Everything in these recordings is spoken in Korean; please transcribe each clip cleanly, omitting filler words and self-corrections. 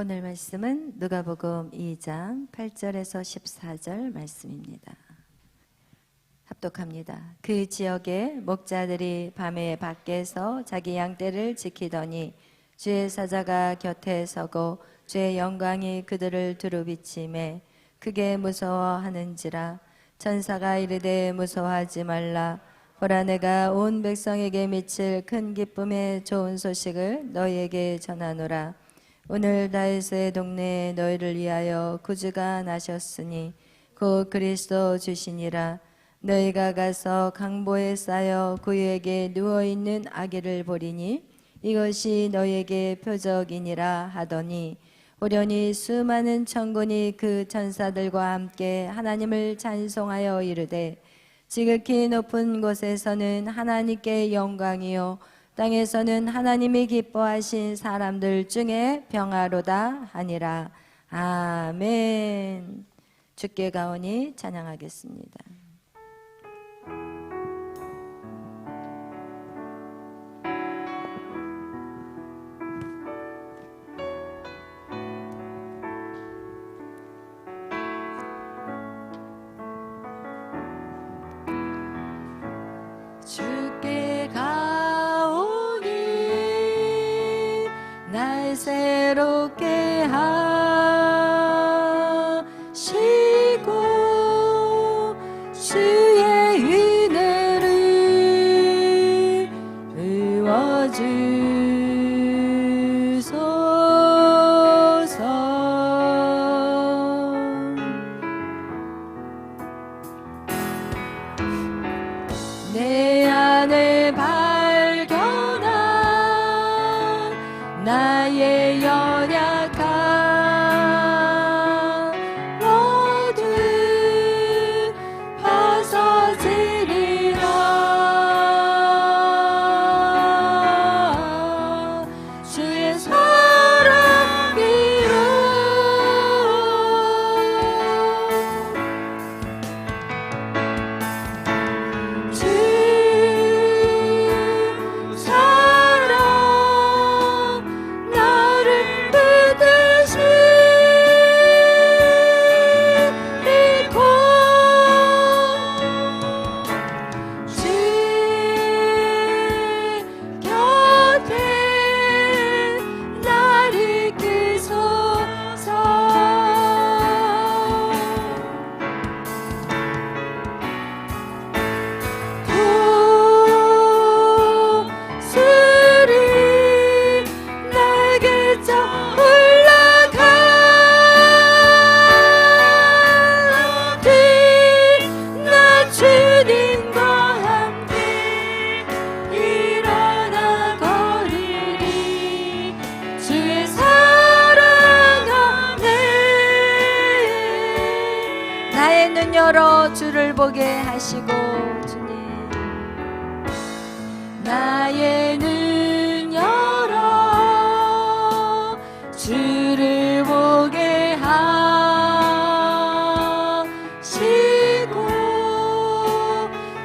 오늘 말씀은 누가복음 2장 8절에서 14절 말씀입니다. 합독합니다. 그 지역에 목자들이 밤에 밖에서 자기 양떼를 지키더니 주의 사자가 곁에 서고 주의 영광이 그들을 두루 비치매 크게 무서워하는지라. 천사가 이르되 무서워하지 말라. 보라, 내가 온 백성에게 미칠 큰 기쁨의 좋은 소식을 너희에게 전하노라. 오늘 다윗의 동네에 너희를 위하여 구주가 나셨으니 곧 그리스도 주시니라. 너희가 가서 강보에 쌓여 구유에게 누워있는 아기를 보리니 이것이 너희에게 표적이니라 하더니, 호련히 수많은 천군이 그 천사들과 함께 하나님을 찬송하여 이르되, 지극히 높은 곳에서는 하나님께 영광이요 땅에서는 하나님이 기뻐하신 사람들 중에 평화로다 하니라. 아멘. 주께 가오니 찬양하겠습니다. 주께 가오니 날 새롭게 하시고 주의 은혜를 부어주소서. 내 안에 발견한 나의 연약한 모든 벗어지리라. 주의 사랑 위로 주 사랑 나를 붙드시고 주 곁에 날 이끄소서. 독수리 날개쳐 올라가리. 나 주님과 함께 일어나 거리리. 주의 사랑 안에 나의 눈 열어 주를 보게 하시고, 주님 나의 눈 열어 주를 보게 하시고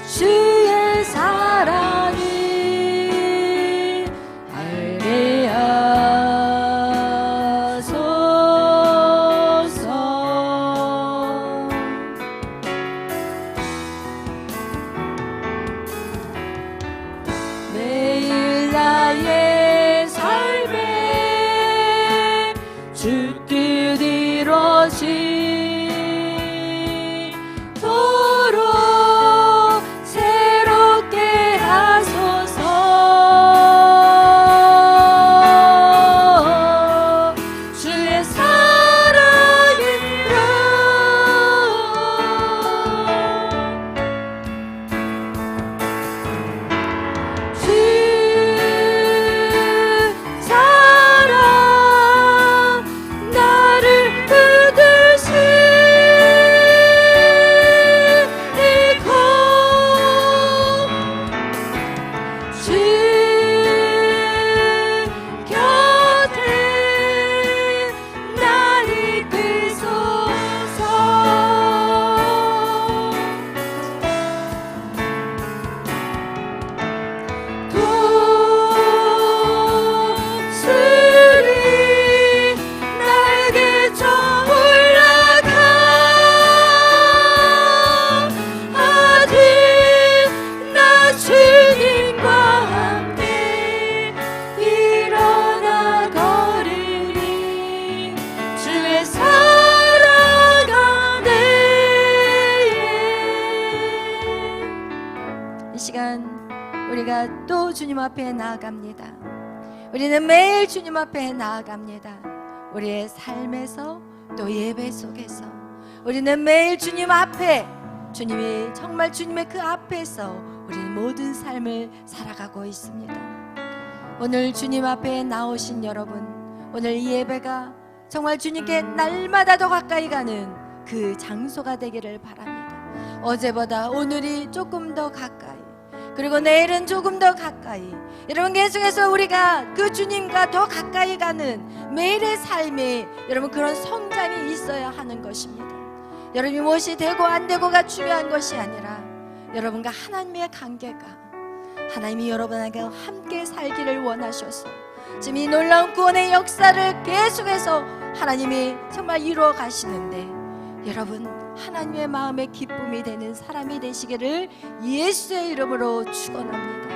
주의 사랑이 알게 하소서. 매일 나의 삶에 주 뜻 이루어지도록 새롭게 하소서. 주의 사랑으로 주 사랑 나 우리가 또 주님 앞에 나아갑니다. 우리는 매일 주님 앞에 나아갑니다. 우리의 삶에서 또 예배 속에서 우리는 매일 주님 앞에, 주님이 정말 주님의 그 앞에서 우리는 모든 삶을 살아가고 있습니다. 오늘 주님 앞에 나오신 여러분, 오늘 이 예배가 정말 주님께 날마다 더 가까이 가는 그 장소가 되기를 바랍니다. 어제보다 오늘이 조금 더 가까이, 그리고 내일은 조금 더 가까이, 여러분 계속해서 우리가 그 주님과 더 가까이 가는 매일의 삶에 여러분 그런 성장이 있어야 하는 것입니다. 여러분이 무엇이 되고 안 되고가 중요한 것이 아니라 여러분과 하나님의 관계가, 하나님이 여러분에게 함께 살기를 원하셔서 지금 이 놀라운 구원의 역사를 계속해서 하나님이 정말 이루어 가시는데, 여러분 하나님의 마음에 기쁨이 되는 사람이 되시기를 예수의 이름으로 축원합니다.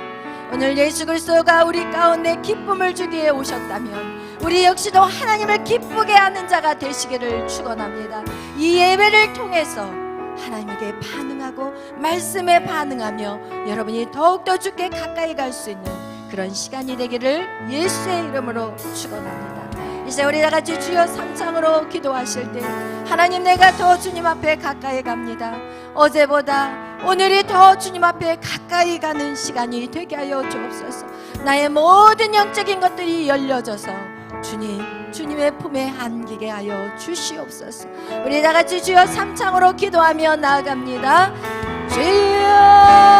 오늘 예수 그리스도가 우리 가운데 기쁨을 주기에 오셨다면 우리 역시도 하나님을 기쁘게 하는 자가 되시기를 축원합니다. 이 예배를 통해서 하나님에게 반응하고 말씀에 반응하며 여러분이 더욱더 주께 가까이 갈 수 있는 그런 시간이 되기를 예수의 이름으로 축원합니다. 이제 우리 다 같이 주여 삼창으로 기도하실 때, 하나님 내가 더 주님 앞에 가까이 갑니다. 어제보다 오늘이 더 주님 앞에 가까이 가는 시간이 되게 하여 주옵소서. 나의 모든 영적인 것들이 열려져서 주님의 품에 안기게 하여 주시옵소서. 우리 다 같이 주여 삼창으로 기도하며 나아갑니다. 주여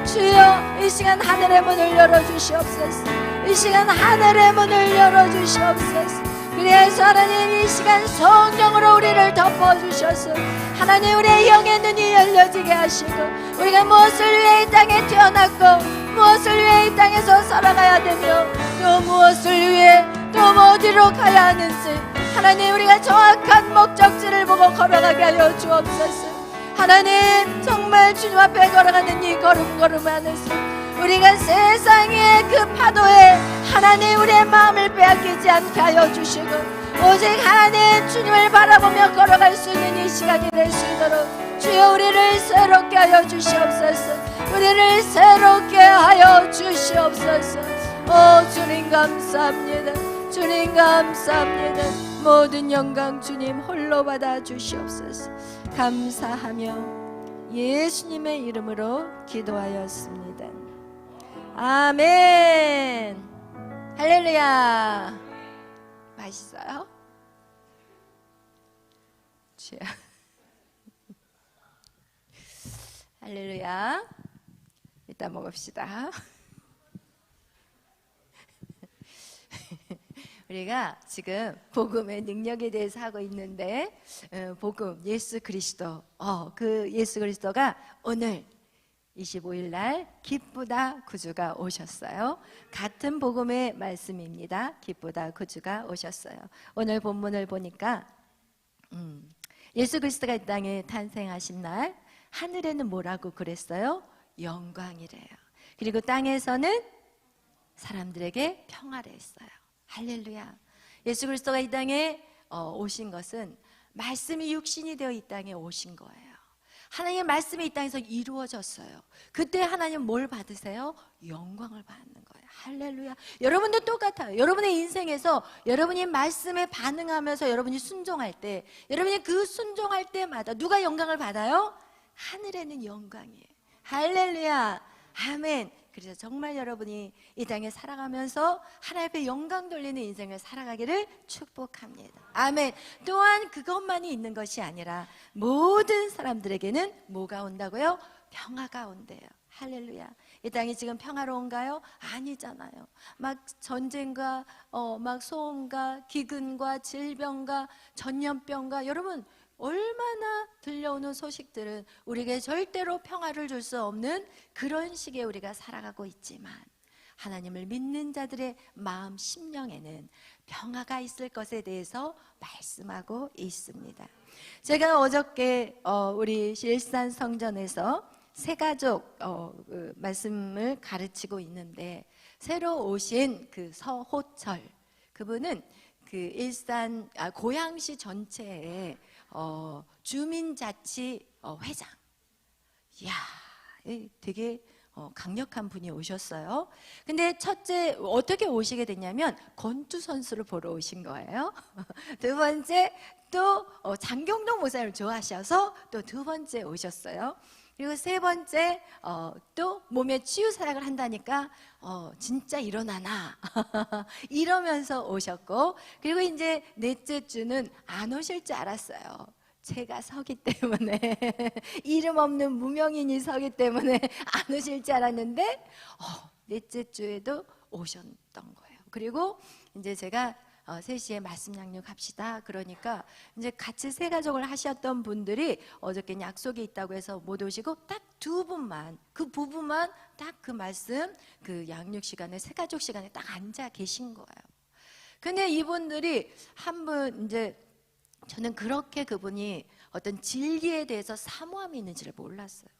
주여 이 시간 하늘의 문을 열어주시옵소서. 이 시간 하늘의 문을 열어주시옵소서. 그래서 하나님 이 시간 성령으로 우리를 덮어주셔서 하나님 우리의 영의 눈이 열려지게 하시고, 우리가 무엇을 위해 이 땅에 태어났고 무엇을 위해 이 땅에서 살아가야 되며 또 무엇을 위해 또 어디로 가야 하는지 하나님 우리가 정확한 목적지를 보고 걸어가게 하여 주옵소서. 하나님 정말 주님 앞에 걸어가는 이 걸음걸음 안에서 우리가 세상의 그 파도에 하나님 우리의 마음을 빼앗기지 않게 하여 주시고, 오직 하나님 주님을 바라보며 걸어갈 수 있는 이 시간이 될 수 있도록 주여 우리를 새롭게 하여 주시옵소서. 우리를 새롭게 하여 주시옵소서. 오 주님 감사합니다. 주님 감사합니다. 모든 영광 주님 홀로 받아 주시옵소서. 감사하며 예수님의 이름으로 기도하였습니다. 아멘. 할렐루야. 맛있어요? 할렐루야. 이따 먹읍시다. 우리가 지금 복음의 능력에 대해서 하고 있는데, 복음 예수 그리스도, 그 예수 그리스도가 오늘 25일 날 기쁘다 구주가 오셨어요. 같은 복음의 말씀입니다. 기쁘다 구주가 오셨어요. 오늘 본문을 보니까 예수 그리스도가 이 땅에 탄생하신 날 하늘에는 뭐라고 그랬어요? 영광이래요. 그리고 땅에서는 사람들에게 평화를 했어요. 할렐루야. 예수 그리스도가 이 땅에 오신 것은 말씀이 육신이 되어 이 땅에 오신 거예요. 하나님의 말씀이 이 땅에서 이루어졌어요. 그때 하나님 뭘 받으세요? 영광을 받는 거예요. 할렐루야. 여러분도 똑같아요. 여러분의 인생에서 여러분이 말씀에 반응하면서 여러분이 순종할 때, 여러분이 그 순종할 때마다 누가 영광을 받아요? 하늘에는 영광이에요. 할렐루야. 아멘. 그래서 정말 여러분이 이 땅에 살아가면서 하나님 앞에 영광 돌리는 인생을 살아가기를 축복합니다. 아멘. 또한 그것만이 있는 것이 아니라 모든 사람들에게는 뭐가 온다고요? 평화가 온대요. 할렐루야. 이 땅이 지금 평화로운가요? 아니잖아요. 막 전쟁과 막 소음과 기근과 질병과 전염병과, 여러분 얼마나 들려오는 소식들은 우리에게 절대로 평화를 줄 수 없는 그런 식의 우리가 살아가고 있지만, 하나님을 믿는 자들의 마음 심령에는 평화가 있을 것에 대해서 말씀하고 있습니다. 제가 어저께 우리 일산 성전에서 새가족 그 말씀을 가르치고 있는데, 새로 오신 그 서호철 그분은 그 일산 고양시 전체에 주민자치 회장. 이야, 되게 강력한 분이 오셨어요. 근데 첫째 어떻게 오시게 됐냐면 권투 선수를 보러 오신 거예요. 두 번째 또 장경동 목사님을 좋아하셔서 또 두 번째 오셨어요. 그리고 세 번째 또 몸의 치유 사역을 한다니까 진짜 일어나나 이러면서 오셨고, 그리고 이제 넷째 주는 안 오실 줄 알았어요. 제가 서기 때문에 이름 없는 무명인이 서기 때문에 안 오실 줄 알았는데 넷째 주에도 오셨던 거예요. 그리고 이제 제가 3시에 말씀 양육합시다 그러니까 이제 같이 세 가족을 하셨던 분들이 어저께 약속이 있다고 해서 못 오시고 딱 두 분만, 그 부부만 딱 그 말씀 그 양육 시간에 세 가족 시간에 딱 앉아 계신 거예요. 근데 이분들이 한 분 이제 저는 그렇게 그분이 어떤 진리에 대해서 사모함이 있는지를 몰랐어요.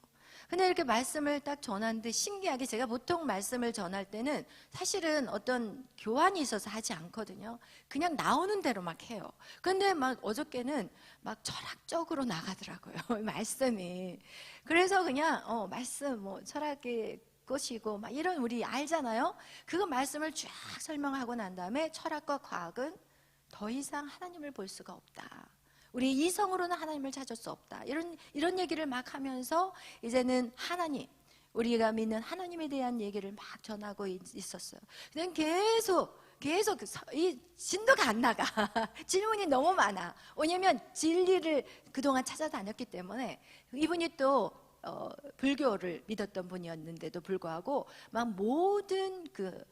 근데 이렇게 말씀을 딱 전하는데 신기하게 제가 보통 말씀을 전할 때는 사실은 어떤 교환이 있어서 하지 않거든요. 그냥 나오는 대로 막 해요. 근데 막 어저께는 막 철학적으로 나가더라고요. 말씀이. 그래서 그냥 말씀 뭐 철학의 것이고 막 이런 우리 알잖아요. 그거 말씀을 쫙 설명하고 난 다음에 철학과 과학은 더 이상 하나님을 볼 수가 없다. 우리 이성으로는 하나님을 찾을 수 없다. 이런 얘기를 막 하면서 이제는 하나님, 우리가 믿는 하나님에 대한 얘기를 막 전하고 있었어요. 그냥 계속 이 진도가 안 나가. 질문이 너무 많아. 왜냐면 진리를 그동안 찾아다녔기 때문에. 이분이 또 불교를 믿었던 분이었는데도 불구하고 막 모든 그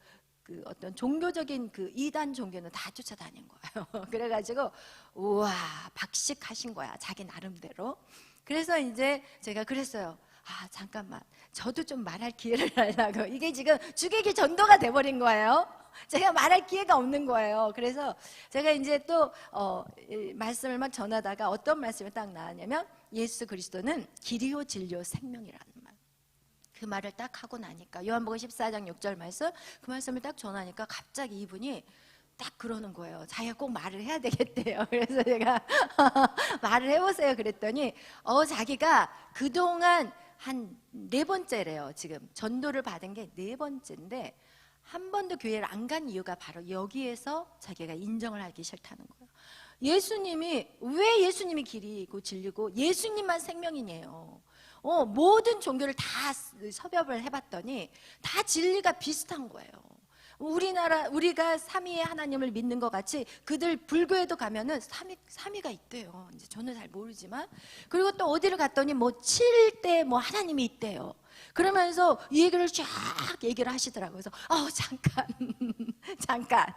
어떤 종교적인 그 이단 종교는 다 쫓아다닌 거예요. 그래가지고 우와 박식하신 거야 자기 나름대로. 그래서 이제 제가 그랬어요. 잠깐만 저도 좀 말할 기회를 달라고. 이게 지금 주객이 전도가 돼버린 거예요. 제가 말할 기회가 없는 거예요. 그래서 제가 이제 또 말씀을 막 전하다가 어떤 말씀이 딱 나왔냐면 예수 그리스도는 길이요 진리요 생명이라는 말. 그 말을 딱 하고 나니까 요한복음 14장 6절 말씀 그 말씀을 딱 전하니까 갑자기 이분이 딱 그러는 거예요. 자기가 꼭 말을 해야 되겠대요. 그래서 제가 말을 해보세요 그랬더니 자기가 그동안 한 4번째래요. 지금 전도를 받은 게 4번째인데 한 번도 교회를 안 간 이유가 바로 여기에서 자기가 인정을 하기 싫다는 거예요. 왜 예수님이 길이고 진리고 예수님만 생명이네요. 모든 종교를 다 섭렵을 해봤더니 다 진리가 비슷한 거예요. 우리가 삼위의 하나님을 믿는 것 같이 그들 불교에도 가면은 삼위가 있대요. 이제 저는 잘 모르지만. 그리고 또 어디를 갔더니 뭐 7대 뭐 하나님이 있대요. 그러면서 이 얘기를 쫙 얘기를 하시더라고요. 그래서 잠깐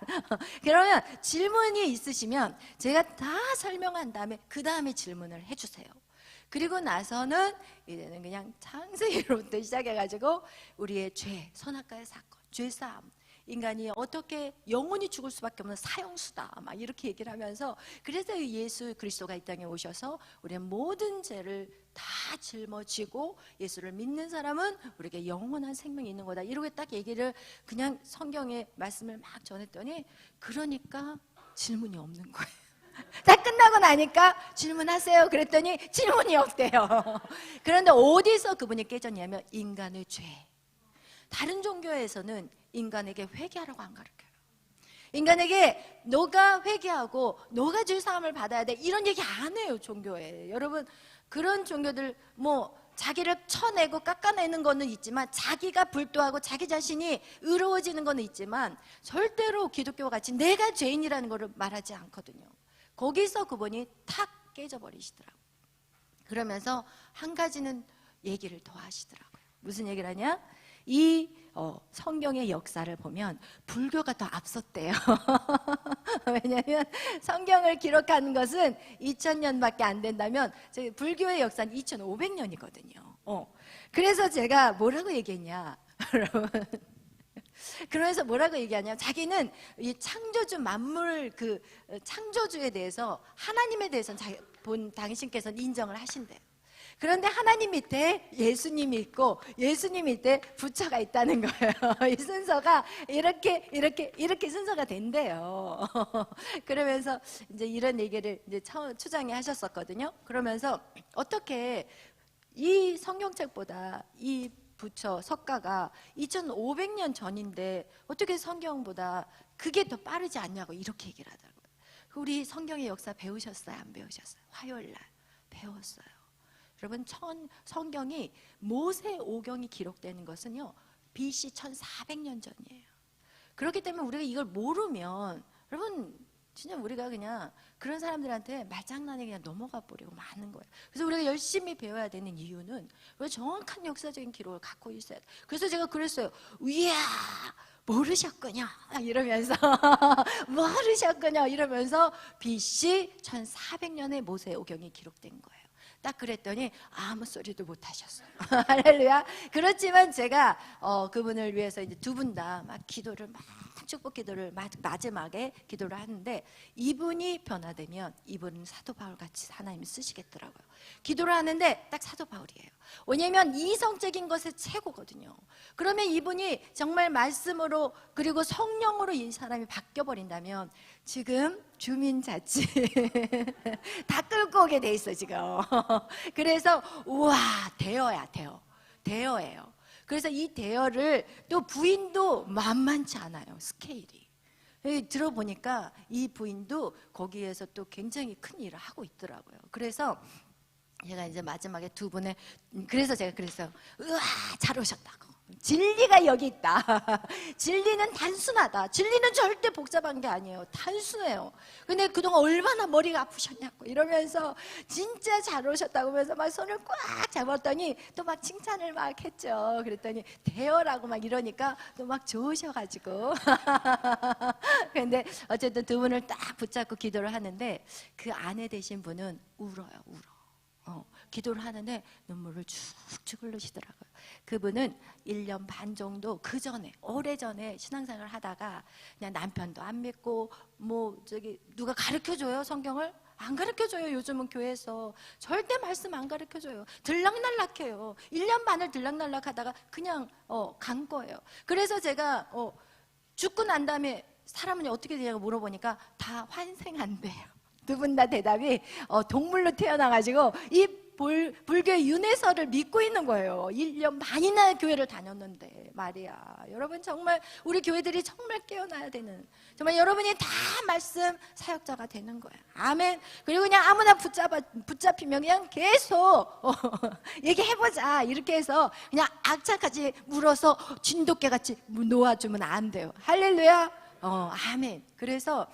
그러면 질문이 있으시면 제가 다 설명한 다음에 그 다음에 질문을 해주세요. 그리고 나서는 이제는 그냥 창세기로부터 시작해가지고 우리의 죄, 선악과의 사건, 죄사함, 인간이 어떻게 영원히 죽을 수밖에 없는 사형수다 막 이렇게 얘기를 하면서 그래서 예수 그리스도가 이 땅에 오셔서 우리의 모든 죄를 다 짊어지고 예수를 믿는 사람은 우리에게 영원한 생명이 있는 거다 이렇게 딱 얘기를 그냥 성경의 말씀을 막 전했더니 그러니까 질문이 없는 거예요. 다 끝나고 나니까 질문하세요 그랬더니 질문이 없대요. 그런데 어디서 그분이 깨졌냐면 인간의 죄. 다른 종교에서는 인간에게 회개하라고 안 가르쳐요. 인간에게 너가 회개하고 너가 죄사함을 받아야 돼 이런 얘기 안 해요. 종교에. 여러분 그런 종교들 뭐 자기를 쳐내고 깎아내는 거는 있지만 자기가 불도하고 자기 자신이 의로워지는 거는 있지만 절대로 기독교와 같이 내가 죄인이라는 거를 말하지 않거든요. 거기서 그분이 탁 깨져버리시더라고요. 그러면서 한 가지는 얘기를 더 하시더라고요. 무슨 얘기를 하냐? 이 성경의 역사를 보면 불교가 더 앞섰대요. 왜냐하면 성경을 기록하는 것은 2000년밖에 안 된다면 불교의 역사는 2500년이거든요. 그래서 제가 뭐라고 얘기했냐 여러분, 그러면서 뭐라고 얘기하냐, 자기는 이 창조주 만물 그 창조주에 대해서 하나님에 대해서는 당신께서는 인정을 하신대요. 그런데 하나님 밑에 예수님이 있고 예수님 밑에 부처가 있다는 거예요. 이 순서가 이렇게 순서가 된대요. 그러면서 이제 이런 얘기를 이제 초장에 하셨었거든요. 그러면서 어떻게 이 성경책보다 이 부처 석가가 2500년 전인데 어떻게 성경보다 그게 더 빠르지 않냐고 이렇게 얘기를 하더라고요. 우리 성경의 역사 배우셨어요? 안 배우셨어요? 화요일날 배웠어요. 여러분, 성경이 모세오경이 기록되는 것은요 BC 1400년 전이에요. 그렇기 때문에 우리가 이걸 모르면 여러분 진짜 우리가 그냥 그런 사람들한테 말장난에 그냥 넘어가 버리고 마는 거예요. 그래서 우리가 열심히 배워야 되는 이유는 우리가 정확한 역사적인 기록을 갖고 있어야 돼요. 그래서 제가 그랬어요. 이야 모르셨군요 이러면서 모르셨군요 이러면서 BC 1400년에 모세오경이 기록된 거예요. 딱 그랬더니 아무 소리도 못 하셨어요. 할렐루야. 그렇지만 제가 그분을 위해서 이제 두 분 다 막 기도를 막 축복 기도를 마지막에 기도를 하는데 이분이 변화되면 이분은 사도 바울 같이 하나님이 쓰시겠더라고요. 기도를 하는데 딱 사도 바울이에요. 왜냐면 이성적인 것의 최고거든요. 그러면 이분이 정말 말씀으로 그리고 성령으로 이 사람이 바뀌어 버린다면 지금 주민자치 다 끌고 오게 돼 있어 지금. 그래서 우와 대여예요. 그래서 이 대여를 또 부인도 만만치 않아요. 스케일이. 들어보니까 이 부인도 거기에서 또 굉장히 큰 일을 하고 있더라고요. 그래서 제가 이제 마지막에 두 분의 그래서 제가 그랬어요. 우와 잘 오셨다고. 진리가 여기 있다. 진리는 단순하다. 진리는 절대 복잡한 게 아니에요. 단순해요. 근데 그동안 얼마나 머리가 아프셨냐고 이러면서 진짜 잘 오셨다고 하면서 막 손을 꽉 잡았더니 또 막 칭찬을 막 했죠. 그랬더니 대여라고 막 이러니까 또 막 좋으셔가지고 근데 어쨌든 두 분을 딱 붙잡고 기도를 하는데 그 아내 되신 분은 울어요. 기도를 하는데 눈물을 쭉쭉 흘리시더라고요. 그분은 1년 반 정도 그 전에 오래전에 신앙생활을 하다가 그냥 남편도 안 믿고 뭐 저기 누가 가르쳐줘요 성경을? 안 가르쳐줘요. 요즘은 교회에서 절대 말씀 안 가르쳐줘요. 들락날락해요. 1년 반을 들락날락 하다가 그냥 간 거예요. 그래서 제가 죽고 난 다음에 사람은 어떻게 되냐고 물어보니까 다 환생한대요. 두 분 다 대답이 동물로 태어나가지고 이 불교의 윤회설을 믿고 있는 거예요. 1년 반이나 교회를 다녔는데 말이야. 여러분 정말 우리 교회들이 정말 깨어나야 되는 정말 여러분이 다 말씀 사역자가 되는 거예요. 아멘. 그리고 그냥 아무나 붙잡히면 그냥 계속 얘기해보자 이렇게 해서 그냥 악착같이 물어서 진돗개같이 놓아주면 안 돼요. 할렐루야. 아멘. 그래서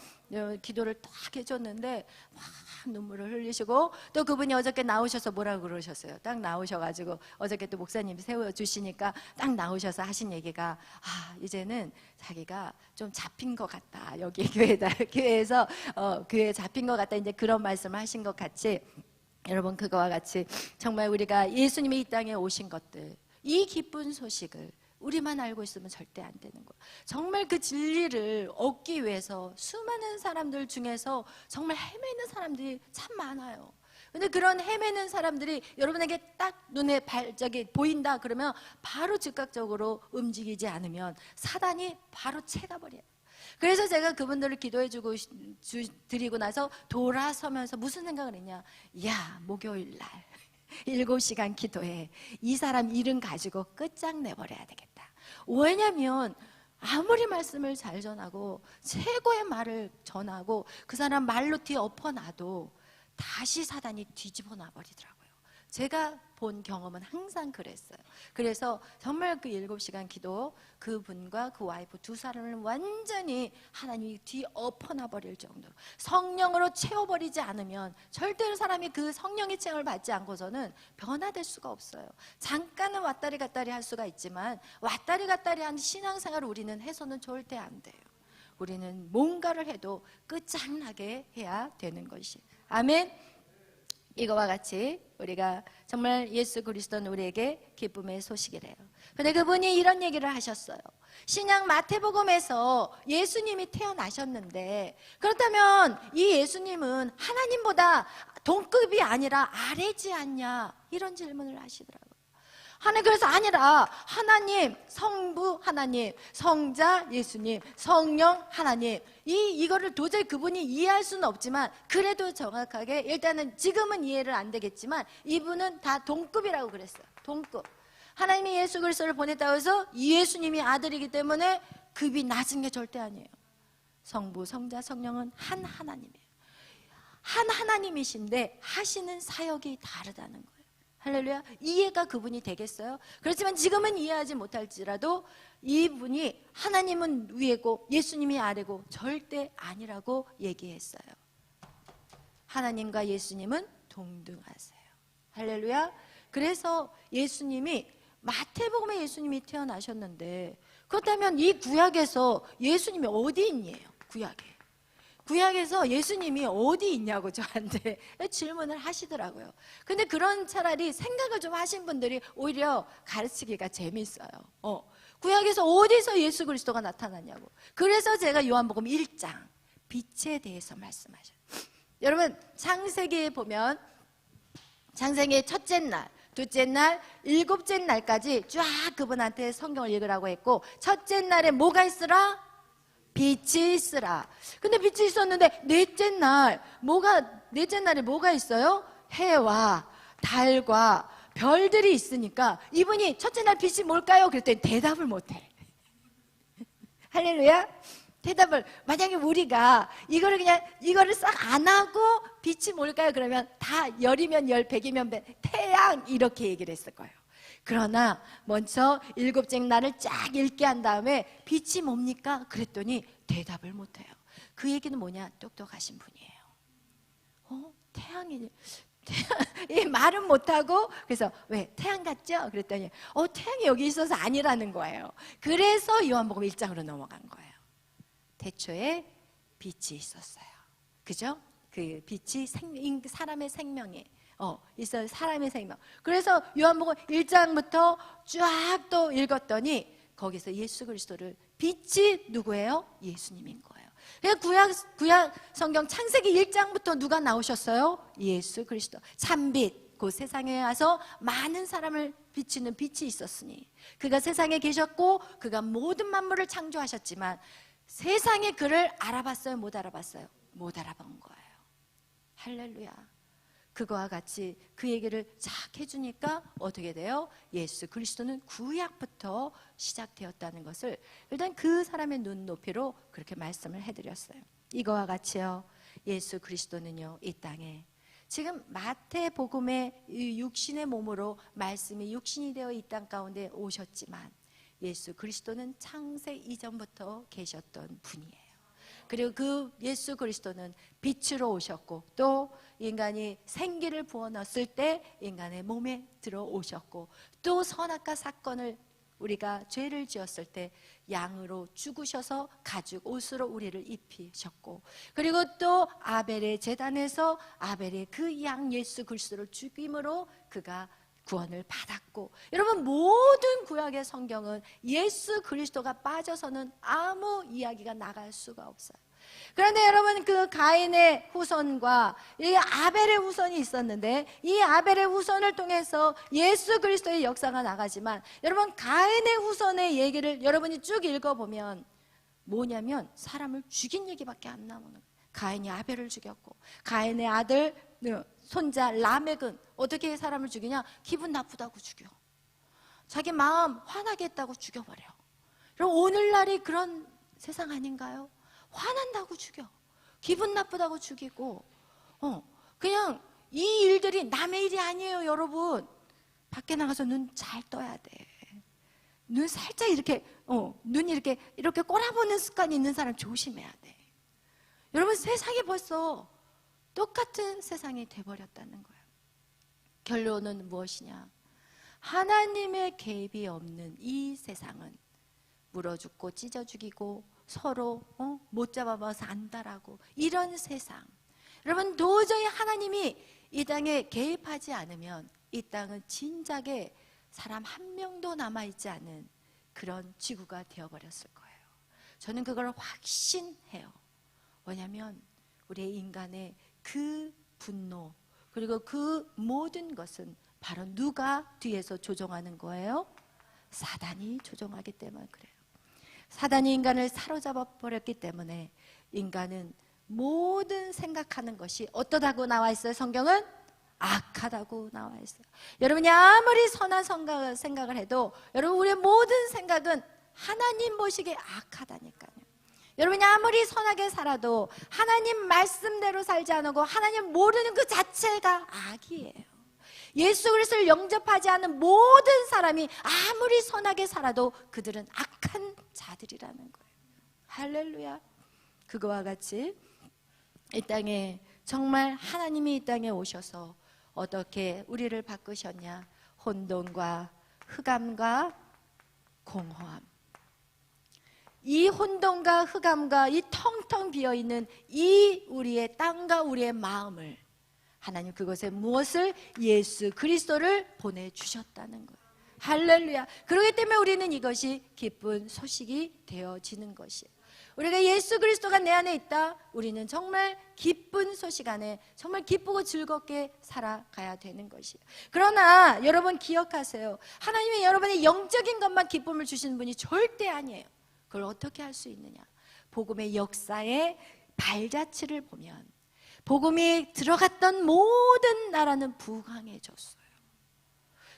기도를 딱 해줬는데 막 눈물을 흘리시고 또 그분이 어저께 나오셔서 뭐라고 그러셨어요. 딱 나오셔가지고 어저께 또 목사님이 세워주시니까 딱 나오셔서 하신 얘기가 이제는 자기가 좀 잡힌 것 같다. 여기 교회에서 교회에 잡힌 것 같다. 이제 그런 말씀을 하신 것 같이 여러분 그거와 같이 정말 우리가 예수님이 이 땅에 오신 것들 이 기쁜 소식을 우리만 알고 있으면 절대 안 되는 거예요. 정말 그 진리를 얻기 위해서 수많은 사람들 중에서 정말 헤매는 사람들이 참 많아요. 근데 그런 헤매는 사람들이 여러분에게 딱 눈에 보인다 그러면 바로 즉각적으로 움직이지 않으면 사단이 바로 채가 버려요. 그래서 제가 그분들을 기도해 드리고 나서 돌아서면서 무슨 생각을 했냐. 야 목요일 날 7시간 기도해. 이 사람 이름 가지고 끝장내버려야 되겠다. 왜냐면 아무리 말씀을 잘 전하고 최고의 말을 전하고 그 사람 말로 뒤에 엎어놔도 다시 사단이 뒤집어 놔버리더라고요. 제가 본 경험은 항상 그랬어요. 그래서 정말 그 7시간 기도 그분과 그 와이프 두 사람을 완전히 하나님이 뒤엎어놔 버릴 정도로 성령으로 채워버리지 않으면 절대로 사람이 그 성령의 체험을 받지 않고서는 변화될 수가 없어요. 잠깐은 왔다리 갔다리 할 수가 있지만 왔다리 갔다리 하는 신앙생활을 우리는 해서는 절대 안 돼요. 우리는 뭔가를 해도 끝장나게 해야 되는 것이 아멘. 이거와 같이 우리가 정말 예수 그리스도는 우리에게 기쁨의 소식이래요. 근데 그분이 이런 얘기를 하셨어요. 신약 마태복음에서 예수님이 태어나셨는데 그렇다면 이 예수님은 하나님보다 동급이 아니라 아래지 않냐? 이런 질문을 하시더라고요. 하나님, 그래서 아니라 하나님, 성부 하나님, 성자 예수님, 성령 하나님, 이거를 도저히 그분이 이해할 수는 없지만 그래도 정확하게 일단은 지금은 이해를 안 되겠지만 이분은 다 동급이라고 그랬어요. 동급. 하나님이 예수 그리스도를 보냈다고 해서 예수님이 아들이기 때문에 급이 낮은 게 절대 아니에요. 성부, 성자, 성령은 한 하나님이에요. 한 하나님이신데 하시는 사역이 다르다는 거예요. 할렐루야. 이해가 그분이 되겠어요? 그렇지만 지금은 이해하지 못할지라도 이분이 하나님은 위에고 예수님이 아래고 절대 아니라고 얘기했어요. 하나님과 예수님은 동등하세요. 할렐루야. 그래서 예수님이 마태복음에 예수님이 태어나셨는데 그렇다면 이 구약에서 예수님이 어디 있니에요? 구약에서 예수님이 어디 있냐고 저한테 질문을 하시더라고요. 근데 그런 차라리 생각을 좀 하신 분들이 오히려 가르치기가 재밌어요. 구약에서 어디서 예수 그리스도가 나타났냐고. 그래서 제가 요한복음 1장 빛에 대해서 말씀하셨어요. 여러분 창세기에 보면 창세기 첫째 날, 둘째 날, 일곱째 날까지 쫙 그분한테 성경을 읽으라고 했고 첫째 날에 뭐가 있으라? 빛이 있으라. 근데 빛이 있었는데 넷째 날에 뭐가 있어요? 해와 달과 별들이 있으니까 이분이 첫째 날 빛이 뭘까요? 그랬더니 대답을 못해. 할렐루야. 대답을, 만약에 우리가 이거를 싹 안 하고 빛이 뭘까요? 그러면 다 열이면 열, 백이면 백, 태양 이렇게 얘기를 했을 거예요. 그러나 먼저 일곱째 날을 쫙 읽게 한 다음에 빛이 뭡니까? 그랬더니 대답을 못해요. 그 얘기는 뭐냐? 똑똑하신 분이에요. 태양이 이 말은 못하고 그래서 왜? 태양 같죠? 그랬더니 태양이 여기 있어서 아니라는 거예요. 그래서 요한복음 1장으로 넘어간 거예요. 태초에 빛이 있었어요. 그죠? 그 빛이 사람의 생명에 있어요. 사람의 생명. 그래서 요한복음 1장부터 쫙 또 읽었더니 거기서 예수 그리스도를 빛이 누구예요? 예수님인 거예요. 구약 성경 창세기 1장부터 누가 나오셨어요? 예수 그리스도. 참빛. 그 세상에 와서 많은 사람을 비치는 빛이 있었으니 그가 세상에 계셨고 그가 모든 만물을 창조하셨지만 세상에 그를 알아봤어요? 못 알아봤어요? 못 알아본 거예요. 할렐루야. 그거와 같이 그 얘기를 쫙 해주니까 어떻게 돼요? 예수 그리스도는 구약부터 시작되었다는 것을 일단 그 사람의 눈높이로 그렇게 말씀을 해드렸어요. 이거와 같이요, 예수 그리스도는요, 이 땅에 지금 마태복음의 육신의 몸으로 말씀이 육신이 되어 이 땅 가운데 오셨지만 예수 그리스도는 창세 이전부터 계셨던 분이에요. 그리고 그 예수 그리스도는 빛으로 오셨고 또 인간이 생기를 부어넣었을 때 인간의 몸에 들어오셨고 또 선악과 사건을 우리가 죄를 지었을 때 양으로 죽으셔서 가죽 옷으로 우리를 입히셨고 그리고 또 아벨의 제단에서 아벨의 그 양 예수 그리스도를 죽임으로 그가 구원을 받았고 여러분 모든 구약의 성경은 예수 그리스도가 빠져서는 아무 이야기가 나갈 수가 없어요. 그런데 여러분 그 가인의 후손과 이 아벨의 후손이 있었는데 이 아벨의 후손을 통해서 예수 그리스도의 역사가 나가지만 여러분 가인의 후손의 얘기를 여러분이 쭉 읽어보면 뭐냐면 사람을 죽인 얘기밖에 안 나오는 거예요. 가인이 아벨을 죽였고 가인의 아들 손자 라멕은 어떻게 사람을 죽이냐? 기분 나쁘다고 죽여. 자기 마음 화나게 했다고 죽여버려. 여러분 오늘날이 그런 세상 아닌가요? 화난다고 죽여. 기분 나쁘다고 죽이고 그냥 이 일들이 남의 일이 아니에요. 여러분 밖에 나가서 눈 잘 떠야 돼. 눈 살짝 이렇게 눈 이렇게 꼬라보는 습관이 있는 사람 조심해야 돼. 여러분 세상이 벌써 똑같은 세상이 돼버렸다는 거예요. 결론은 무엇이냐? 하나님의 개입이 없는 이 세상은 물어 죽고 찢어 죽이고 서로 못 잡아봐서 안달하고 이런 세상. 여러분 도저히 하나님이 이 땅에 개입하지 않으면 이 땅은 진작에 사람 한 명도 남아있지 않은 그런 지구가 되어버렸을 거예요. 저는 그걸 확신해요. 뭐냐면 우리 인간의 그 분노, 그리고 그 모든 것은 바로 누가 뒤에서 조종하는 거예요? 사단이 조종하기 때문에 그래요. 사단이 인간을 사로잡아 버렸기 때문에 인간은 모든 생각하는 것이 어떠다고 나와 있어요? 성경은 악하다고 나와 있어요. 여러분이 아무리 선한 생각을 해도 여러분 우리의 모든 생각은 하나님 보시기에 악하다니까요. 여러분이 아무리 선하게 살아도 하나님 말씀대로 살지 않고 하나님 모르는 그 자체가 악이에요. 예수 그리스도를 영접하지 않는 모든 사람이 아무리 선하게 살아도 그들은 악한 자들이라는 거예요. 할렐루야. 그거와 같이 이 땅에 정말 하나님이 이 땅에 오셔서 어떻게 우리를 바꾸셨냐? 혼돈과 흑암과 공허함. 이 혼돈과 흑암과 이 텅텅 비어있는 이 우리의 땅과 우리의 마음을 하나님 그것에 무엇을? 예수 그리스도를 보내주셨다는 거예요. 할렐루야. 그렇기 때문에 우리는 이것이 기쁜 소식이 되어지는 것이에요. 우리가 예수 그리스도가 내 안에 있다. 우리는 정말 기쁜 소식 안에 정말 기쁘고 즐겁게 살아가야 되는 것이에요. 그러나 여러분 기억하세요. 하나님이 여러분의 영적인 것만 기쁨을 주시는 분이 절대 아니에요. 그걸 어떻게 할 수 있느냐? 복음의 역사의 발자취를 보면 복음이 들어갔던 모든 나라는 부강해졌어요.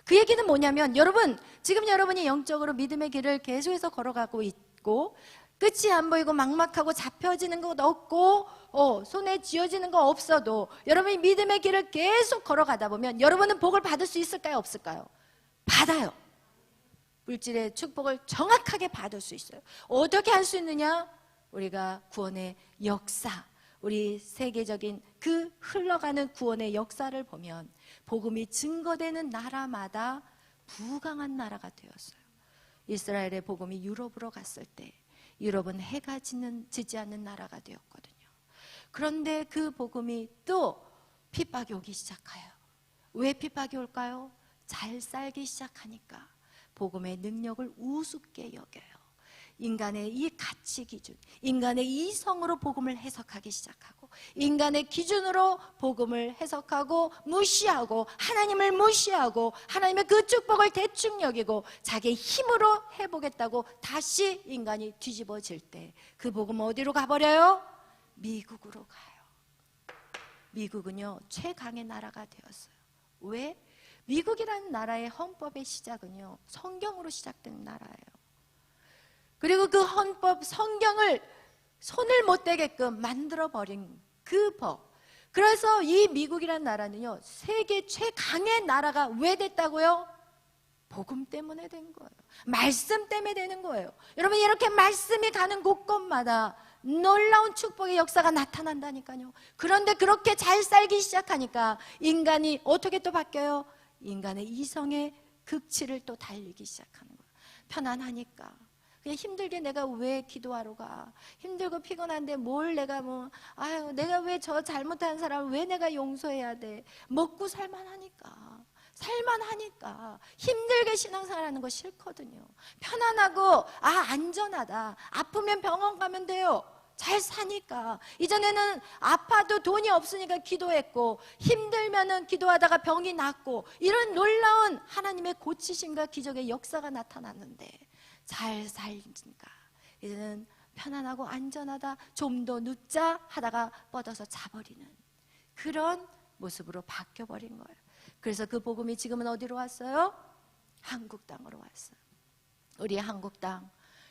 그 얘기는 뭐냐면 여러분 지금 여러분이 영적으로 믿음의 길을 계속해서 걸어가고 있고 끝이 안 보이고 막막하고 잡혀지는 것 없고 손에 쥐어지는 거 없어도 여러분이 믿음의 길을 계속 걸어가다 보면 여러분은 복을 받을 수 있을까요? 없을까요? 받아요. 물질의 축복을 정확하게 받을 수 있어요. 어떻게 할 수 있느냐? 우리가 구원의 역사, 우리 세계적인 그 흘러가는 구원의 역사를 보면 복음이 증거되는 나라마다 부강한 나라가 되었어요. 이스라엘의 복음이 유럽으로 갔을 때 유럽은 해가 지지 않는 나라가 되었거든요. 그런데 그 복음이 또 핍박이 오기 시작해요. 왜 핍박이 올까요? 잘 살기 시작하니까 복음의 능력을 우습게 여겨요. 인간의 이 가치 기준, 인간의 이성으로 복음을 해석하기 시작하고 인간의 기준으로 복음을 해석하고 무시하고 하나님을 무시하고 하나님의 그 축복을 대충 여기고 자기의 힘으로 해보겠다고 다시 인간이 뒤집어질 때 그 복음은 어디로 가버려요? 미국으로 가요. 미국은요 최강의 나라가 되었어요. 왜? 미국이라는 나라의 헌법의 시작은요 성경으로 시작된 나라예요. 그리고 그 헌법 성경을 손을 못 대게끔 만들어버린 그 법. 그래서 이 미국이라는 나라는요 세계 최강의 나라가 왜 됐다고요? 복음 때문에 된 거예요. 말씀 때문에 되는 거예요. 여러분 이렇게 말씀이 가는 곳곳마다 놀라운 축복의 역사가 나타난다니까요. 그런데 그렇게 잘 살기 시작하니까 인간이 어떻게 또 바뀌어요? 인간의 이성의 극치를 또 달리기 시작하는 거예요. 편안하니까. 그냥 힘들게 내가 왜 기도하러 가? 힘들고 피곤한데 뭘 내가 내가 왜 저 잘못한 사람을 왜 내가 용서해야 돼? 먹고 살만하니까. 힘들게 신앙생활하는 거 싫거든요. 편안하고 안전하다. 아프면 병원 가면 돼요. 잘 사니까. 이전에는 아파도 돈이 없으니까 기도했고 힘들면은 기도하다가 병이 낫고 이런 놀라운 하나님의 고치심과 기적의 역사가 나타났는데 잘 살니까 이제는 편안하고 안전하다. 좀 더 눕자 하다가 뻗어서 자버리는 그런 모습으로 바뀌어버린 거예요. 그래서 그 복음이 지금은 어디로 왔어요? 한국 땅으로 왔어요. 우리 한국 땅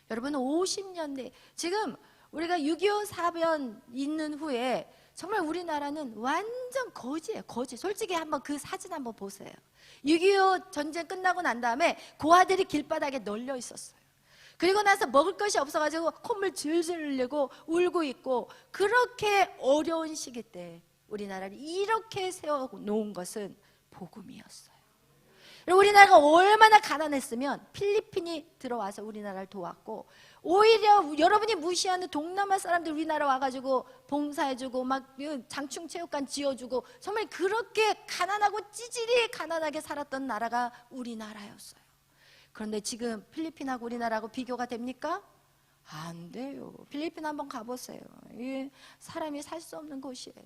여러분 50년대 지금 우리가 6.25 사변 있는 후에 정말 우리나라는 완전 거지예요. 거지. 솔직히 한번 그 사진 한번 보세요. 6.25 전쟁 끝나고 난 다음에 고아들이 길바닥에 널려 있었어요. 그리고 나서 먹을 것이 없어가지고 콧물 질질 흘리고 울고 있고 그렇게 어려운 시기 때 우리나라를 이렇게 세워놓은 것은 복음이었어요. 우리나라가 얼마나 가난했으면 필리핀이 들어와서 우리나라를 도왔고 오히려 여러분이 무시하는 동남아 사람들 우리나라 와가지고 봉사해주고 막 장충체육관 지어주고 정말 그렇게 가난하고 찌질이 가난하게 살았던 나라가 우리나라였어요. 그런데 지금 필리핀하고 우리나라하고 비교가 됩니까? 안 돼요. 필리핀 한번 가보세요. 이게 사람이 살 수 없는 곳이에요.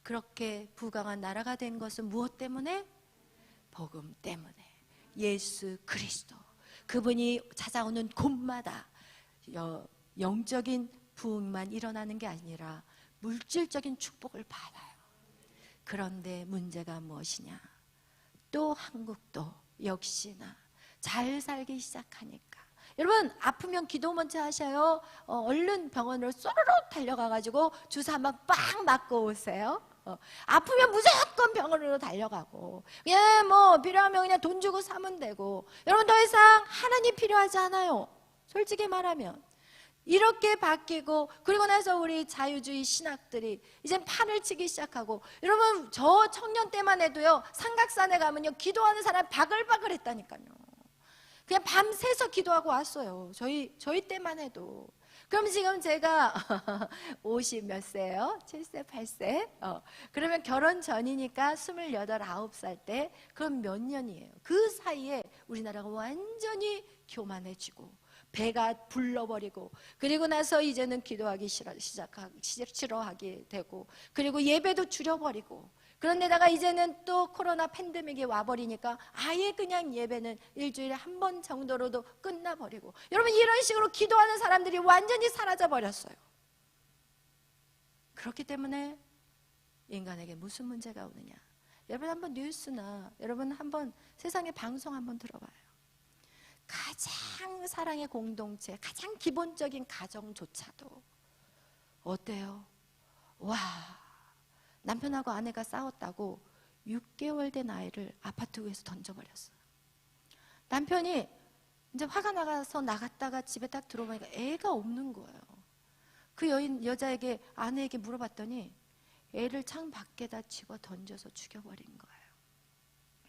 그렇게 부강한 나라가 된 것은 무엇 때문에? 복음 때문에. 예수 그리스도, 그분이 찾아오는 곳마다 영적인 부흥만 일어나는 게 아니라 물질적인 축복을 받아요. 그런데 문제가 무엇이냐? 또 한국도 역시나 잘 살기 시작하니까, 여러분 아프면 기도 먼저 하셔요? 얼른 병원으로 쏘르륵 달려가가지고 주사 한번 빵 맞고 오세요? 아프면 무조건 병원으로 달려가고, 그냥 뭐 필요하면 그냥 돈 주고 사면 되고, 여러분 더 이상 하나님 필요하지 않아요. 솔직히 말하면 이렇게 바뀌고, 그리고 나서 우리 자유주의 신학들이 이제 판을 치기 시작하고, 여러분 저 청년 때만 해도요, 삼각산에 가면요 기도하는 사람 바글바글 했다니까요. 그냥 밤새서 기도하고 왔어요. 저희 때만 해도. 그럼 지금 제가 50 몇 세예요? 7세, 8세? 그러면 결혼 전이니까 28, 9살 때, 그럼 몇 년이에요? 그 사이에 우리나라가 완전히 교만해지고 배가 불러버리고, 그리고 나서 이제는 기도하기 싫어하게 되고, 그리고 예배도 줄여버리고, 그런데다가 이제는 또 코로나 팬데믹이 와버리니까 아예 그냥 예배는 일주일에 한 번 정도로도 끝나버리고, 여러분 이런 식으로 기도하는 사람들이 완전히 사라져버렸어요. 그렇기 때문에 인간에게 무슨 문제가 오느냐? 여러분 한번 뉴스나 여러분 한번 세상의 방송 한번 들어봐요. 가장 사랑의 공동체, 가장 기본적인 가정조차도 어때요? 와, 남편하고 아내가 싸웠다고 6개월 된 아이를 아파트 위에서 던져버렸어요. 남편이 이제 화가 나가서 나갔다가 집에 딱 들어오니까 애가 없는 거예요. 그 여자에게, 아내에게 물어봤더니 애를 창 밖에다 집어 던져서 죽여버린 거예요.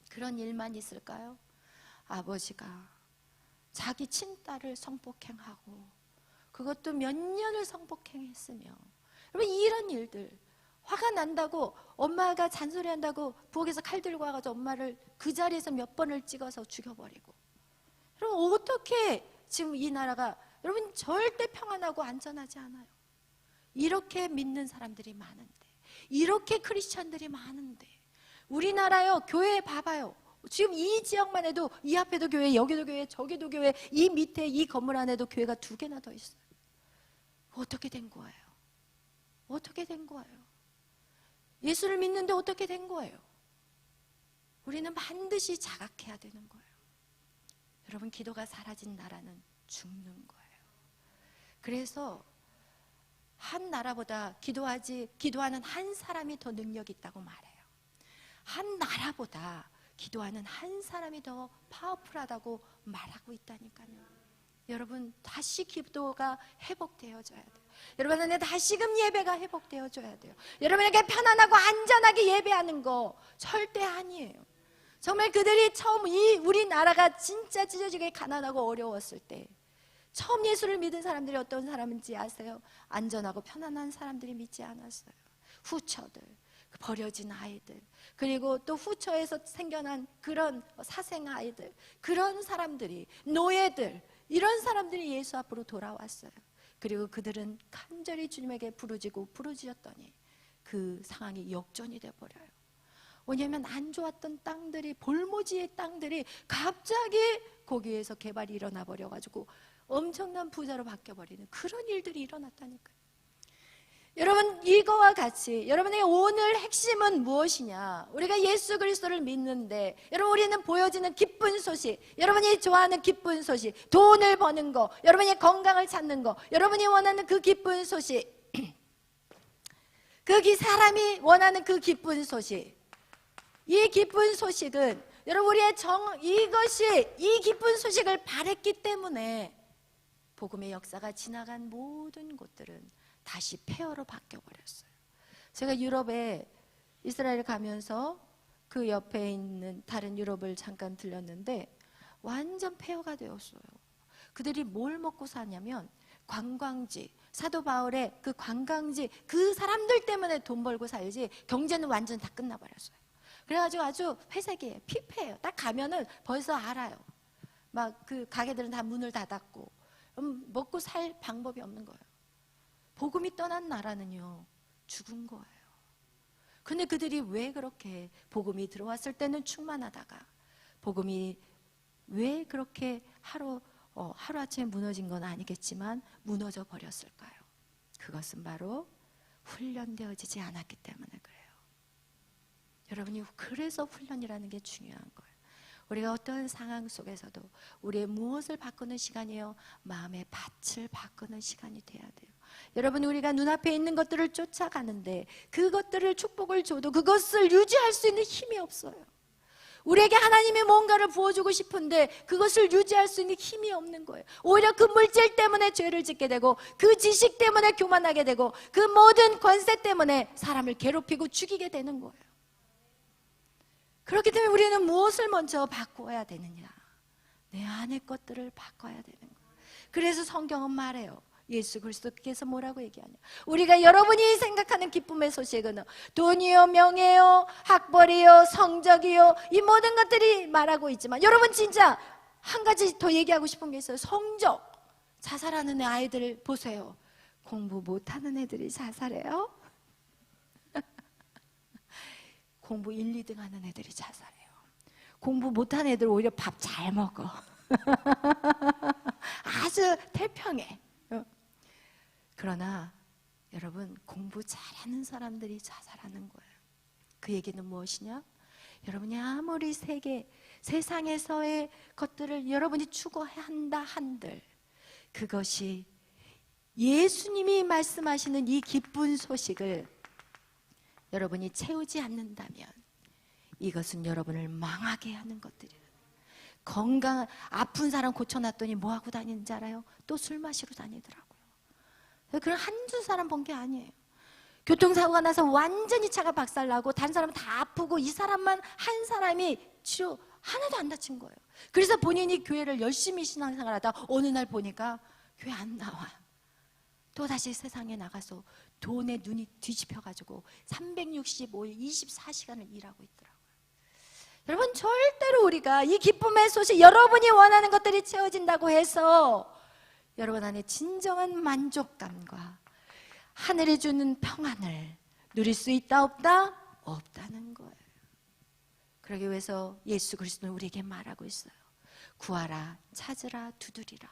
그런 일만 있을까요? 아버지가 자기 친딸을 성폭행하고, 그것도 몇 년을 성폭행했으며, 여러분 이런 일들, 화가 난다고 엄마가 잔소리한다고 부엌에서 칼 들고 와가지고 엄마를 그 자리에서 몇 번을 찍어서 죽여버리고, 여러분 어떻게 지금 이 나라가, 여러분 절대 평안하고 안전하지 않아요. 이렇게 믿는 사람들이 많은데, 이렇게 크리스찬들이 많은데, 우리나라요 교회 봐봐요. 지금 이 지역만 해도 이 앞에도 교회, 여기도 교회, 저기도 교회, 이 밑에 이 건물 안에도 교회가 2개나 더 있어요. 어떻게 된 거예요? 어떻게 된 거예요? 예수를 믿는데 어떻게 된 거예요? 우리는 반드시 자각해야 되는 거예요. 여러분 기도가 사라진 나라는 죽는 거예요. 그래서 한 나라보다 기도하는 한 사람이 더 능력이 있다고 말해요. 한 나라보다 기도하는 한 사람이 더 파워풀하다고 말하고 있다니까요. 여러분 다시 기도가 회복되어져야 돼요. 여러분에게 다시금 예배가 회복되어져야 돼요. 여러분에게 편안하고 안전하게 예배하는 거 절대 아니에요. 정말 그들이 처음 우리나라가 진짜 찢어지게 가난하고 어려웠을 때 처음 예수를 믿은 사람들이 어떤 사람인지 아세요? 안전하고 편안한 사람들이 믿지 않았어요. 후처들, 버려진 아이들, 그리고 또 후처에서 생겨난 그런 사생 아이들, 그런 사람들이, 노예들, 이런 사람들이 예수 앞으로 돌아왔어요. 그리고 그들은 간절히 주님에게 부르짖었더니 그 상황이 역전이 돼버려요. 왜냐하면 안 좋았던 땅들이, 볼모지의 땅들이 갑자기 거기에서 개발이 일어나 버려가지고 엄청난 부자로 바뀌어버리는 그런 일들이 일어났다니까요. 여러분 이거와 같이 여러분에게 오늘 핵심은 무엇이냐? 우리가 예수 그리스도를 믿는데, 여러분 우리는 보여지는 기쁜 소식, 여러분이 좋아하는 기쁜 소식, 돈을 버는 거, 여러분이 건강을 찾는 거, 여러분이 원하는 그 기쁜 소식, 그 사람이 원하는 그 기쁜 소식, 이 기쁜 소식은 여러분 우리의 이 기쁜 소식을 바랬기 때문에 복음의 역사가 지나간 모든 곳들은 다시 폐허로 바뀌어버렸어요. 제가 유럽에 이스라엘 가면서 그 옆에 있는 다른 유럽을 잠깐 들렸는데 완전 폐허가 되었어요. 그들이 뭘 먹고 사냐면 관광지, 사도 바울의 그 관광지, 그 사람들 때문에 돈 벌고 살지 경제는 완전 다 끝나버렸어요. 그래가지고 아주 회색이에요. 피폐해요. 딱 가면은 벌써 알아요. 막 그 가게들은 다 문을 닫았고 먹고 살 방법이 없는 거예요. 복음이 떠난 나라는요 죽은 거예요. 근데 그들이 왜 그렇게 복음이 들어왔을 때는 충만하다가 복음이 왜 그렇게 하루아침에 무너진 건 아니겠지만 무너져 버렸을까요? 그것은 바로 훈련되어지지 않았기 때문에 그래요. 여러분이 그래서 훈련이라는 게 중요한 거예요. 우리가 어떤 상황 속에서도 우리의 무엇을 바꾸는 시간이에요? 마음의 밭을 바꾸는 시간이 돼야 돼요. 여러분, 우리가 눈앞에 있는 것들을 쫓아가는데 그것들을 축복을 줘도 그것을 유지할 수 있는 힘이 없어요. 우리에게 하나님이 뭔가를 부어주고 싶은데 그것을 유지할 수 있는 힘이 없는 거예요. 오히려 그 물질 때문에 죄를 짓게 되고 그 지식 때문에 교만하게 되고 그 모든 권세 때문에 사람을 괴롭히고 죽이게 되는 거예요. 그렇기 때문에 우리는 무엇을 먼저 바꾸어야 되느냐? 내 안의 것들을 바꿔야 되는 거예요. 그래서 성경은 말해요. 예수 그리스도께서 뭐라고 얘기하냐? 우리가 여러분이 생각하는 기쁨의 소식은 돈이요, 명예요, 학벌이요, 성적이요, 이 모든 것들이 말하고 있지만 여러분 진짜 한 가지 더 얘기하고 싶은 게 있어요. 성적. 자살하는 아이들 보세요. 공부 못하는 애들이 자살해요? 공부 1, 2등 하는 애들이 자살해요. 공부 못하는 애들 오히려 밥 잘 먹어. 아주 태평해. 그러나 여러분, 공부 잘하는 사람들이 자살하는 거예요. 그 얘기는 무엇이냐? 여러분이 아무리 세상에서의 것들을 여러분이 추구한다 한들 그것이 예수님이 말씀하시는 이 기쁜 소식을 여러분이 채우지 않는다면 이것은 여러분을 망하게 하는 것들이에요. 아픈 사람 고쳐놨더니 뭐하고 다니는지 알아요? 또 술 마시러 다니더라고요. 그런 한두 사람 본 게 아니에요. 교통사고가 나서 완전히 차가 박살나고 다른 사람은 다 아프고 이 사람만 한 사람이 치료 하나도 안 다친 거예요. 그래서 본인이 교회를 열심히 신앙생활하다 어느 날 보니까 교회 안 나와. 또다시 세상에 나가서 돈에 눈이 뒤집혀가지고 365일 24시간을 일하고 있더라고요. 여러분, 절대로 우리가 이 기쁨의 소식, 여러분이 원하는 것들이 채워진다고 해서 여러분 안에 진정한 만족감과 하늘이 주는 평안을 누릴 수 있다 없다? 없다는 거예요. 그러기 위해서 예수 그리스도는 우리에게 말하고 있어요. 구하라, 찾으라, 두드리라.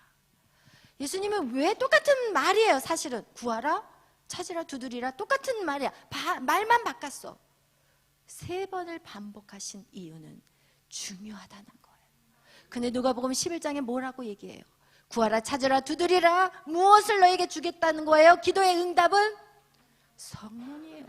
예수님은 왜 똑같은 말이에요. 사실은 구하라, 찾으라, 두드리라 똑같은 말이야. 말만 바꿨어. 3번을 반복하신 이유는 중요하다는 거예요. 근데 누가복음 11장에 뭐라고 얘기해요? 구하라, 찾으라, 두드리라. 무엇을 너에게 주겠다는 거예요? 기도의 응답은 성령이에요.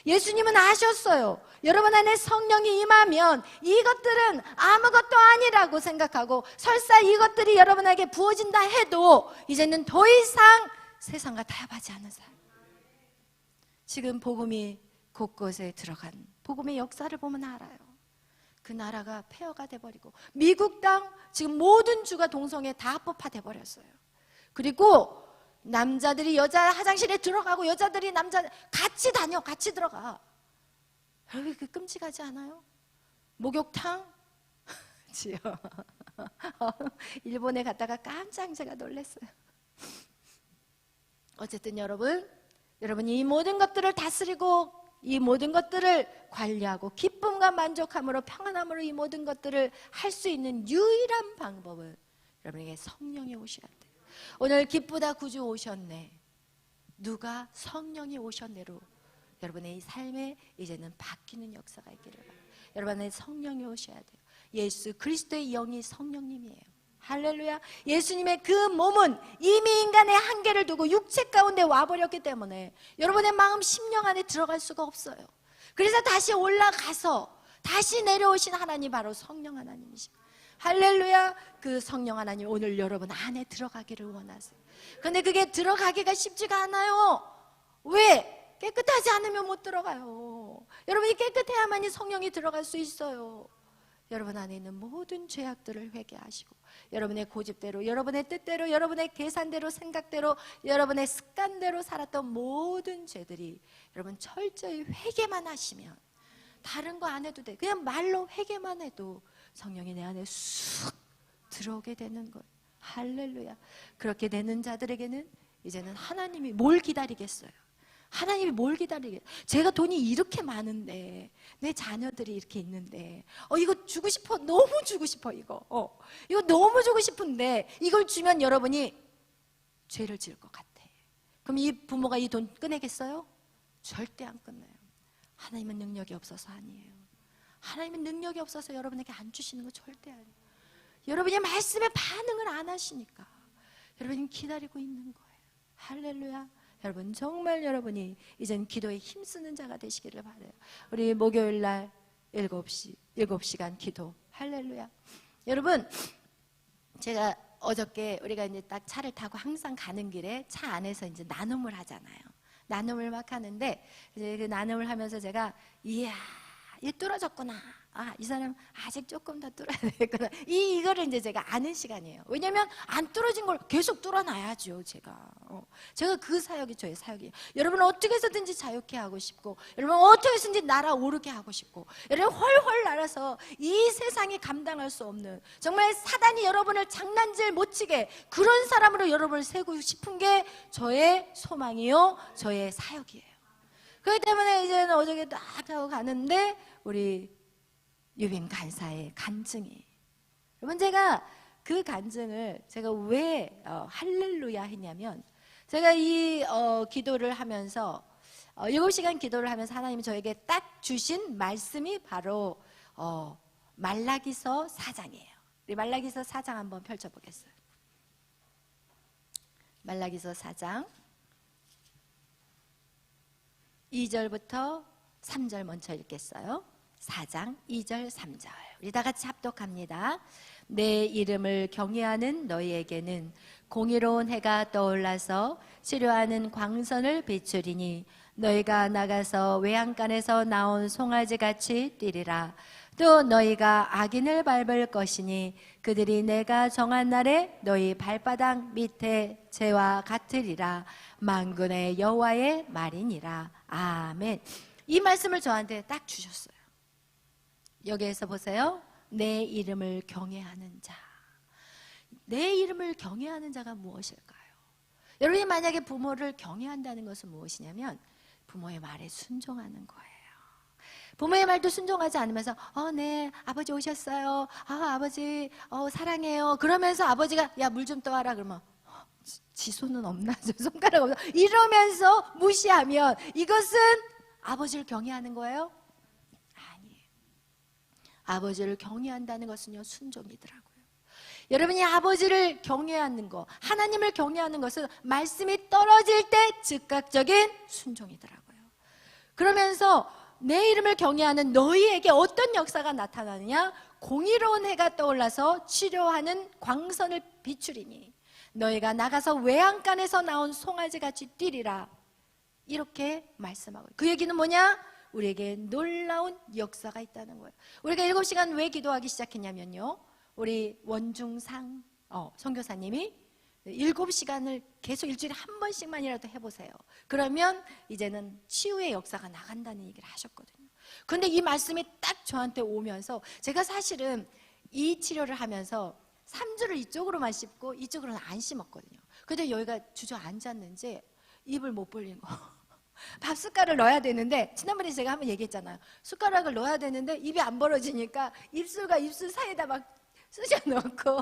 예수님은 아셨어요. 여러분 안에 성령이 임하면 이것들은 아무것도 아니라고 생각하고 설사 이것들이 여러분에게 부어진다 해도 이제는 더 이상 세상과 타협하지 않는 삶. 지금 복음이 곳곳에 들어간 복음의 역사를 보면 알아요. 그 나라가 폐허가 돼버리고 미국 땅 지금 모든 주가 동성애 다 합법화돼 버렸어요. 그리고 남자들이 여자 화장실에 들어가고 여자들이 남자 같이 다녀, 같이 들어가. 여러분 그 끔찍하지 않아요? 목욕탕? 지요. 일본에 갔다가 깜짝 제가 놀랐어요. 어쨌든 여러분이 이 모든 것들을 다스리고 이 모든 것들을 관리하고 기쁨과 만족함으로 평안함으로 이 모든 것들을 할 수 있는 유일한 방법은 여러분에게 성령이 오셔야 돼요. 오늘 기쁘다 구주 오셨네. 누가? 성령이 오셨네로 여러분의 이 삶에 이제는 바뀌는 역사가 있기를 바랍니다. 여러분의 성령이 오셔야 돼요. 예수 그리스도의 영이 성령님이에요. 할렐루야. 예수님의 그 몸은 이미 인간의 한계를 두고 육체 가운데 와버렸기 때문에 여러분의 마음 심령 안에 들어갈 수가 없어요. 그래서 다시 올라가서 다시 내려오신 하나님 바로 성령 하나님이십니다. 할렐루야. 그 성령 하나님 오늘 여러분 안에 들어가기를 원하세요. 그런데 그게 들어가기가 쉽지가 않아요. 왜? 깨끗하지 않으면 못 들어가요. 여러분이 깨끗해야만이 성령이 들어갈 수 있어요. 여러분 안에 있는 모든 죄악들을 회개하시고 여러분의 고집대로, 여러분의 뜻대로, 여러분의 계산대로, 생각대로, 여러분의 습관대로 살았던 모든 죄들이 여러분 철저히 회개만 하시면 다른 거 안 해도 돼. 그냥 말로 회개만 해도 성령이 내 안에 쑥 들어오게 되는 거예요. 할렐루야. 그렇게 되는 자들에게는 이제는 하나님이 뭘 기다리겠어요? 하나님이 뭘 기다리게? 제가 돈이 이렇게 많은데, 내 자녀들이 이렇게 있는데, 이거 주고 싶어. 너무 주고 싶어, 이거. 이거 너무 주고 싶은데, 이걸 주면 여러분이 죄를 지을 것 같아. 그럼 이 부모가 이 돈 꺼내겠어요? 절대 안 끝내요. 하나님은 능력이 없어서 아니에요. 하나님은 능력이 없어서 여러분에게 안 주시는 거 절대 아니에요. 여러분이 말씀에 반응을 안 하시니까 여러분이 기다리고 있는 거예요. 할렐루야. 여러분 정말 여러분이 이젠 기도에 힘쓰는 자가 되시기를 바라요. 우리 목요일날 7시간 기도. 할렐루야. 여러분 제가 어저께 우리가 이제 딱 차를 타고 항상 가는 길에 차 안에서 이제 나눔을 하잖아요. 나눔을 막 하는데 이제 그 나눔을 하면서 제가 이야 얘 뚫어졌구나. 이 사람 아직 조금 더 뚫어야 되겠구나. 이거를 이제 제가 아는 시간이에요. 왜냐면 안 뚫어진 걸 계속 뚫어놔야죠. 제가 그 사역이 저의 사역이에요. 여러분 어떻게 해서든지 자유케 하고 싶고, 여러분 어떻게 해서든지 날아오르게 하고 싶고, 여러분 훨훨 날아서 이 세상이 감당할 수 없는, 정말 사단이 여러분을 장난질 못 치게 그런 사람으로 여러분을 세우고 싶은 게 저의 소망이요, 저의 사역이에요. 그렇기 때문에 이제는 어저께 딱 하고 가는데 우리 유빈 간사의 간증이, 여러분 제가 그 간증을 제가 왜 할렐루야 했냐면, 제가 이 기도를 하면서 7시간 기도를 하면서 하나님이 저에게 딱 주신 말씀이 바로 말라기서 4장이에요. 우리 말라기서 4장 한번 펼쳐보겠어요. 말라기서 4장 2절부터 3절 먼저 읽겠어요. 4장 2절 3절 우리 다 같이 합독합니다. 내 이름을 경외하는 너희에게는 공의로운 해가 떠올라서 치료하는 광선을 비추리니 너희가 나가서 외양간에서 나온 송아지같이 뛰리라. 또 너희가 악인을 밟을 것이니 그들이 내가 정한 날에 너희 발바닥 밑에 재와 같으리라. 만군의 여호와의 말이니라. 아멘. 이 말씀을 저한테 딱 주셨어요. 여기에서 보세요. 내 이름을 경외하는 자. 내 이름을 경외하는 자가 무엇일까요? 여러분이 만약에 부모를 경외한다는 것은 무엇이냐면 부모의 말에 순종하는 거예요. 부모의 말도 순종하지 않으면서 네 아버지 오셨어요. 아버지 사랑해요. 그러면서 아버지가 야 물 좀 떠와라 그러면 지 손은 없나? 손가락 없나? 이러면서 무시하면 이것은 아버지를 경외하는 거예요? 아니에요. 아버지를 경외한다는 것은요 순종이더라고요. 여러분이 아버지를 경외하는 거, 하나님을 경외하는 것은 말씀이 떨어질 때 즉각적인 순종이더라고요. 그러면서 내 이름을 경외하는 너희에게 어떤 역사가 나타나느냐? 공의로운 해가 떠올라서 치료하는 광선을 비추리니 너희가 나가서 외양간에서 나온 송아지같이 뛰리라. 이렇게 말씀하고, 그 얘기는 뭐냐? 우리에게 놀라운 역사가 있다는 거예요. 우리가 7시간 왜 기도하기 시작했냐면요, 우리 원중상 선교사님이 7시간을 계속 일주일에 한 번씩만이라도 해보세요. 그러면 이제는 치유의 역사가 나간다는 얘기를 하셨거든요. 그런데 이 말씀이 딱 저한테 오면서 제가 사실은 이 치료를 하면서 3주를 이쪽으로만 씹고 이쪽으로는 안 씹었거든요. 근데 여기가 주저앉았는지 입을 못 벌린 거. 밥 숟가락을 넣어야 되는데, 지난번에 제가 한번 얘기했잖아요. 숟가락을 넣어야 되는데 입이 안 벌어지니까 입술과 입술 사이에다 막 쑤셔 넣고,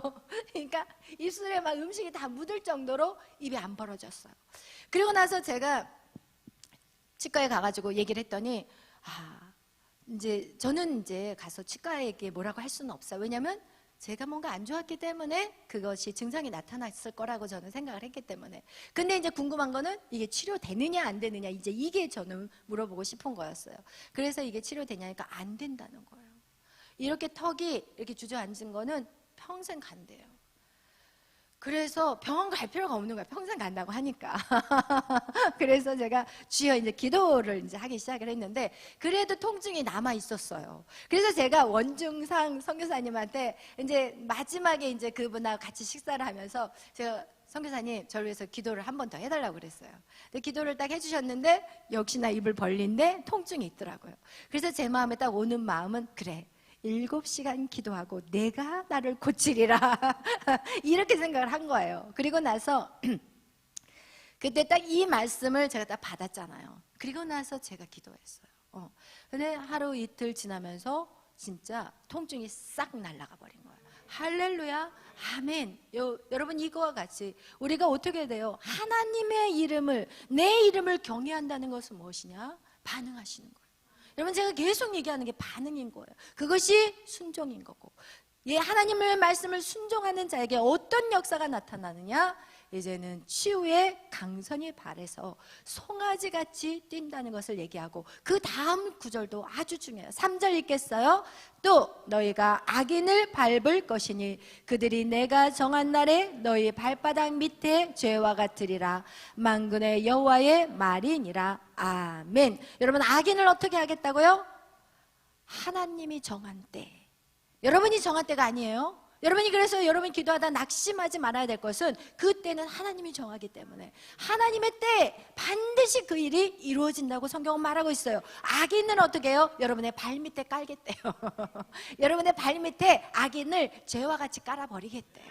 그러니까 입술에 막 음식이 다 묻을 정도로 입이 안 벌어졌어요. 그리고 나서 제가 치과에 가가지고 얘기를 했더니 이제 저는 이제 가서 치과에게 뭐라고 할 수는 없어요. 왜냐면 제가 뭔가 안 좋았기 때문에 그것이 증상이 나타났을 거라고 저는 생각을 했기 때문에. 근데 이제 궁금한 거는 이게 치료되느냐 안 되느냐, 이제 이게 저는 물어보고 싶은 거였어요. 그래서 이게 치료되냐니까 안 된다는 거예요. 이렇게 턱이 이렇게 주저앉은 거는 평생 간대요. 그래서 병원 갈 필요가 없는 거야. 평생 간다고 하니까. 그래서 제가 주여 이제 기도를 이제 하기 시작을 했는데, 그래도 통증이 남아 있었어요. 그래서 제가 원중상 선교사님한테 이제 마지막에 이제 그분하고 같이 식사를 하면서 제가 선교사님 저를 위해서 기도를 한 번 더 해달라고 그랬어요. 근데 기도를 딱 해주셨는데 역시나 입을 벌린데 통증이 있더라고요. 그래서 제 마음에 딱 오는 마음은 그래, 7시간 기도하고 내가 나를 고치리라. 이렇게 생각을 한 거예요. 그리고 나서 그때 딱 이 말씀을 제가 딱 받았잖아요. 그리고 나서 제가 기도했어요. 근데 하루 이틀 지나면서 진짜 통증이 싹 날아가 버린 거예요. 할렐루야, 아멘. 여러분, 이거와 같이 우리가 어떻게 돼요? 하나님의 이름을, 내 이름을 경외한다는 것은 무엇이냐? 반응하시는 거예요. 여러분, 제가 계속 얘기하는 게 반응인 거예요. 그것이 순종인 거고, 하나님의 말씀을 순종하는 자에게 어떤 역사가 나타나느냐? 이제는 치유의 강선이 발해서 송아지같이 뛴다는 것을 얘기하고, 그 다음 구절도 아주 중요해요. 3절 읽겠어요? 또 너희가 악인을 밟을 것이니 그들이 내가 정한 날에 너희 발바닥 밑에 죄와 같으리라. 만군의 여호와의 말이니라. 아멘. 여러분, 악인을 어떻게 하겠다고요? 하나님이 정한 때. 여러분이 정한 때가 아니에요. 여러분이, 그래서 여러분이 기도하다 낙심하지 말아야 될 것은, 그때는 하나님이 정하기 때문에 하나님의 때에 반드시 그 일이 이루어진다고 성경은 말하고 있어요. 악인은 어떻게 해요? 여러분의 발밑에 깔겠대요. 여러분의 발밑에 악인을 죄와 같이 깔아버리겠대요.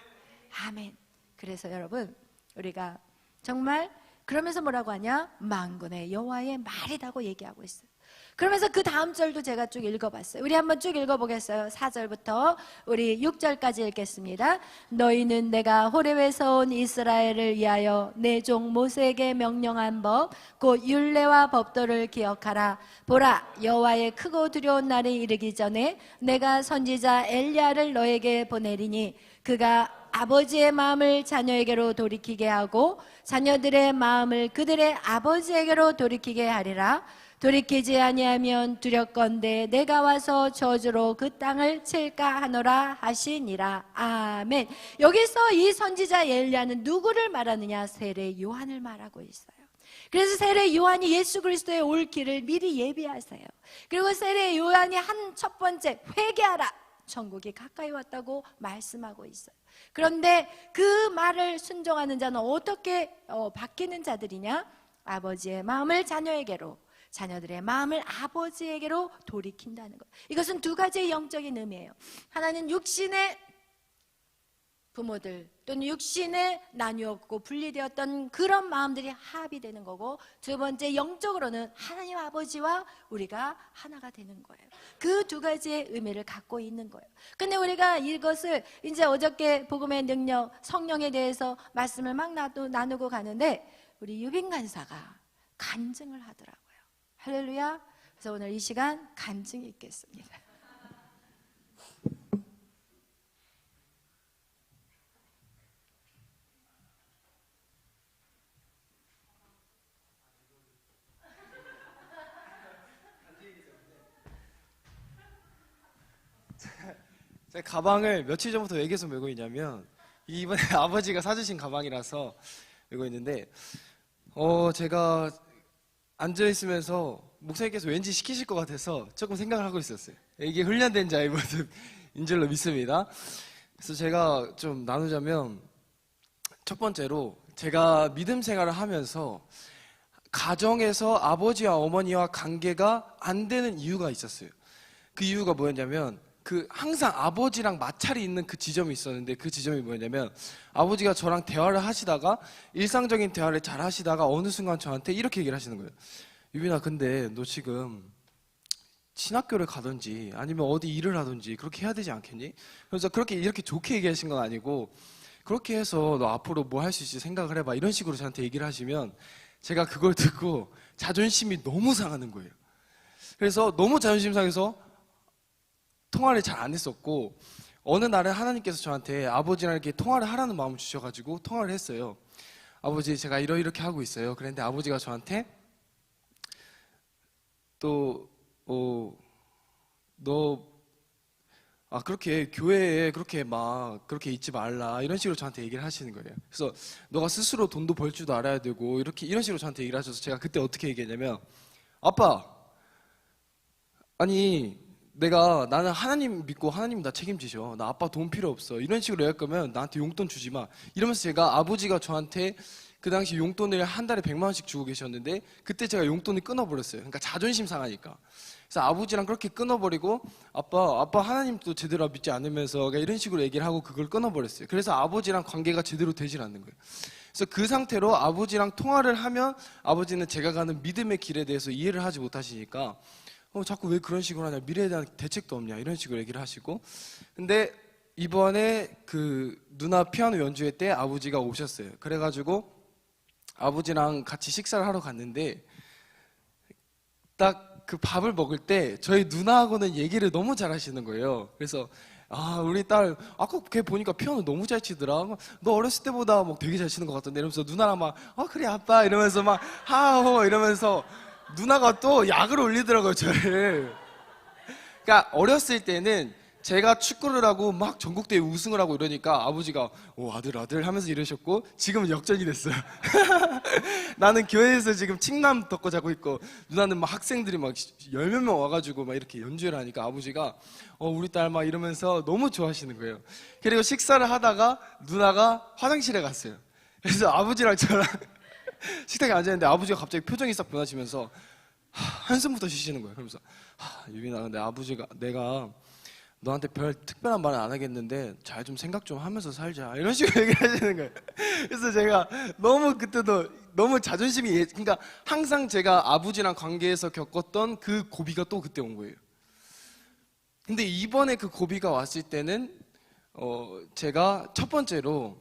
아멘. 그래서 여러분, 우리가 정말 그러면서 뭐라고 하냐? 만군의 여호와의 말이라고 얘기하고 있어요. 그러면서 그 다음 절도 제가 쭉 읽어봤어요. 우리 한번 쭉 읽어보겠어요. 4절부터 우리 6절까지 읽겠습니다. 너희는 내가 호렙에서 온 이스라엘을 위하여 내 종 모세에게 명령한 법 곧 율례와 법도를 기억하라. 보라, 여호와의 크고 두려운 날이 이르기 전에 내가 선지자 엘리야를 너에게 보내리니 그가 아버지의 마음을 자녀에게로 돌이키게 하고 자녀들의 마음을 그들의 아버지에게로 돌이키게 하리라. 돌이키지 아니하면 두렵건대 내가 와서 저주로 그 땅을 칠까 하노라 하시니라. 아멘. 여기서 이 선지자 엘리야는 누구를 말하느냐? 세례 요한을 말하고 있어요. 그래서 세례 요한이 예수 그리스도의 올 길을 미리 예비하세요. 그리고 세례 요한이 한 첫 번째, 회개하라, 천국이 가까이 왔다고 말씀하고 있어요. 그런데 그 말을 순종하는 자는 어떻게 바뀌는 자들이냐? 아버지의 마음을 자녀에게로, 자녀들의 마음을 아버지에게로 돌이킨다는 것. 이것은 두 가지의 영적인 의미예요. 하나는 육신의 부모들 또는 육신에 나뉘었고 분리되었던 그런 마음들이 합이 되는 거고, 두 번째, 영적으로는 하나님 아버지와 우리가 하나가 되는 거예요. 그 두 가지의 의미를 갖고 있는 거예요. 근데 우리가 이것을 이제 어저께 복음의 능력, 성령에 대해서 말씀을 막 나누고 가는데 우리 유빈 간사가 간증을 하더라고요. 할렐루야. 그래서 오늘 이 시간 간증이 있겠습니다. 제가 가방을 며칠 전부터 왜 계속 메고 있냐면, 이번에 아버지가 사주신 가방이라서 메고 있는데, 제가 앉아있으면서 목사님께서 왠지 시키실 것 같아서 조금 생각을 하고 있었어요. 이게 훈련된 자의 모습인 줄로 믿습니다. 그래서 제가 좀 나누자면, 첫 번째로 제가 믿음 생활을 하면서 가정에서 아버지와 어머니와 관계가 안 되는 이유가 있었어요. 그 이유가 뭐였냐면, 항상 아버지랑 마찰이 있는 그 지점이 있었는데, 그 지점이 뭐였냐면, 아버지가 저랑 대화를 하시다가, 일상적인 대화를 잘 하시다가 어느 순간 저한테 이렇게 얘기를 하시는 거예요. 유빈아, 근데 너 지금 신학교를 가든지 아니면 어디 일을 하든지 그렇게 해야 되지 않겠니? 그래서 이렇게 좋게 얘기하신 건 아니고, 그렇게 해서 너 앞으로 뭐 할 수 있을지 생각을 해봐, 이런 식으로 저한테 얘기를 하시면 제가 그걸 듣고 자존심이 너무 상하는 거예요. 그래서 너무 자존심 상해서 통화를 잘 안 했었고, 어느 날은 하나님께서 저한테 아버지랑 이렇게 통화를 하라는 마음을 주셔가지고 통화를 했어요. 아버지, 제가 이렇게 하고 있어요. 그런데 아버지가 저한테 그렇게 교회에 그렇게 있지 말라, 이런 식으로 저한테 얘기를 하시는 거예요. 그래서 너가 스스로 돈도 벌 줄도 알아야 되고, 이런 식으로 저한테 얘기를 하셔서 제가 그때 어떻게 얘기했냐면, 아빠, 아니 나는 하나님 믿고 하나님 나 책임지셔, 나 아빠 돈 필요 없어, 이런 식으로 얘기할 거면 나한테 용돈 주지 마, 이러면서 제가 아버지가 저한테 그 당시 용돈을 한 달에 100만 원씩 주고 계셨는데, 그때 제가 용돈을 끊어버렸어요. 그러니까 자존심 상하니까. 그래서 아버지랑 그렇게 끊어버리고, 아빠 하나님도 제대로 믿지 않으면서 이런 식으로 얘기를 하고 그걸 끊어버렸어요. 그래서 아버지랑 관계가 제대로 되질 않는 거예요. 그래서 그 상태로 아버지랑 통화를 하면 아버지는 제가 가는 믿음의 길에 대해서 이해를 하지 못하시니까 자꾸 왜 그런 식으로 하냐, 미래에 대한 대책도 없냐, 이런 식으로 얘기를 하시고. 근데 이번에 그 누나 피아노 연주회 때 아버지가 오셨어요. 그래가지고 아버지랑 같이 식사를 하러 갔는데 딱 그 밥을 먹을 때 저희 누나하고는 얘기를 너무 잘하시는 거예요. 그래서 우리 딸 아까 걔 보니까 피아노 너무 잘 치더라. 너 어렸을 때보다 뭐 되게 잘 치는 것 같던데, 이러면서 누나랑 막 그래 아빠 이러면서 막 하호 이러면서 누나가 또 약을 올리더라고요, 저를. 그러니까 어렸을 때는 제가 축구를 하고 막 전국대회 우승을 하고 이러니까 아버지가 아들 하면서 이러셨고, 지금은 역전이 됐어요. 나는 교회에서 지금 칭남 덮고 자고 있고 누나는 막 학생들이 막 열몇 명 와가지고 막 이렇게 연주를 하니까 아버지가 우리 딸 막 이러면서 너무 좋아하시는 거예요. 그리고 식사를 하다가 누나가 화장실에 갔어요. 그래서 아버지랑 저랑 식탁에 앉아있는데 아버지가 갑자기 표정이 싹 변하시면서 한숨부터 쉬시는 거예요. 그러면서 유빈아, 근데 아버지가 내가 너한테 별 특별한 말은 안 하겠는데 잘 좀 생각 좀 하면서 살자, 이런 식으로 얘기를 하시는 거예요. 그래서 제가 너무 그때도 너무 자존심이, 그러니까 항상 제가 아버지랑 관계에서 겪었던 그 고비가 또 그때 온 거예요. 근데 이번에 그 고비가 왔을 때는 제가 첫 번째로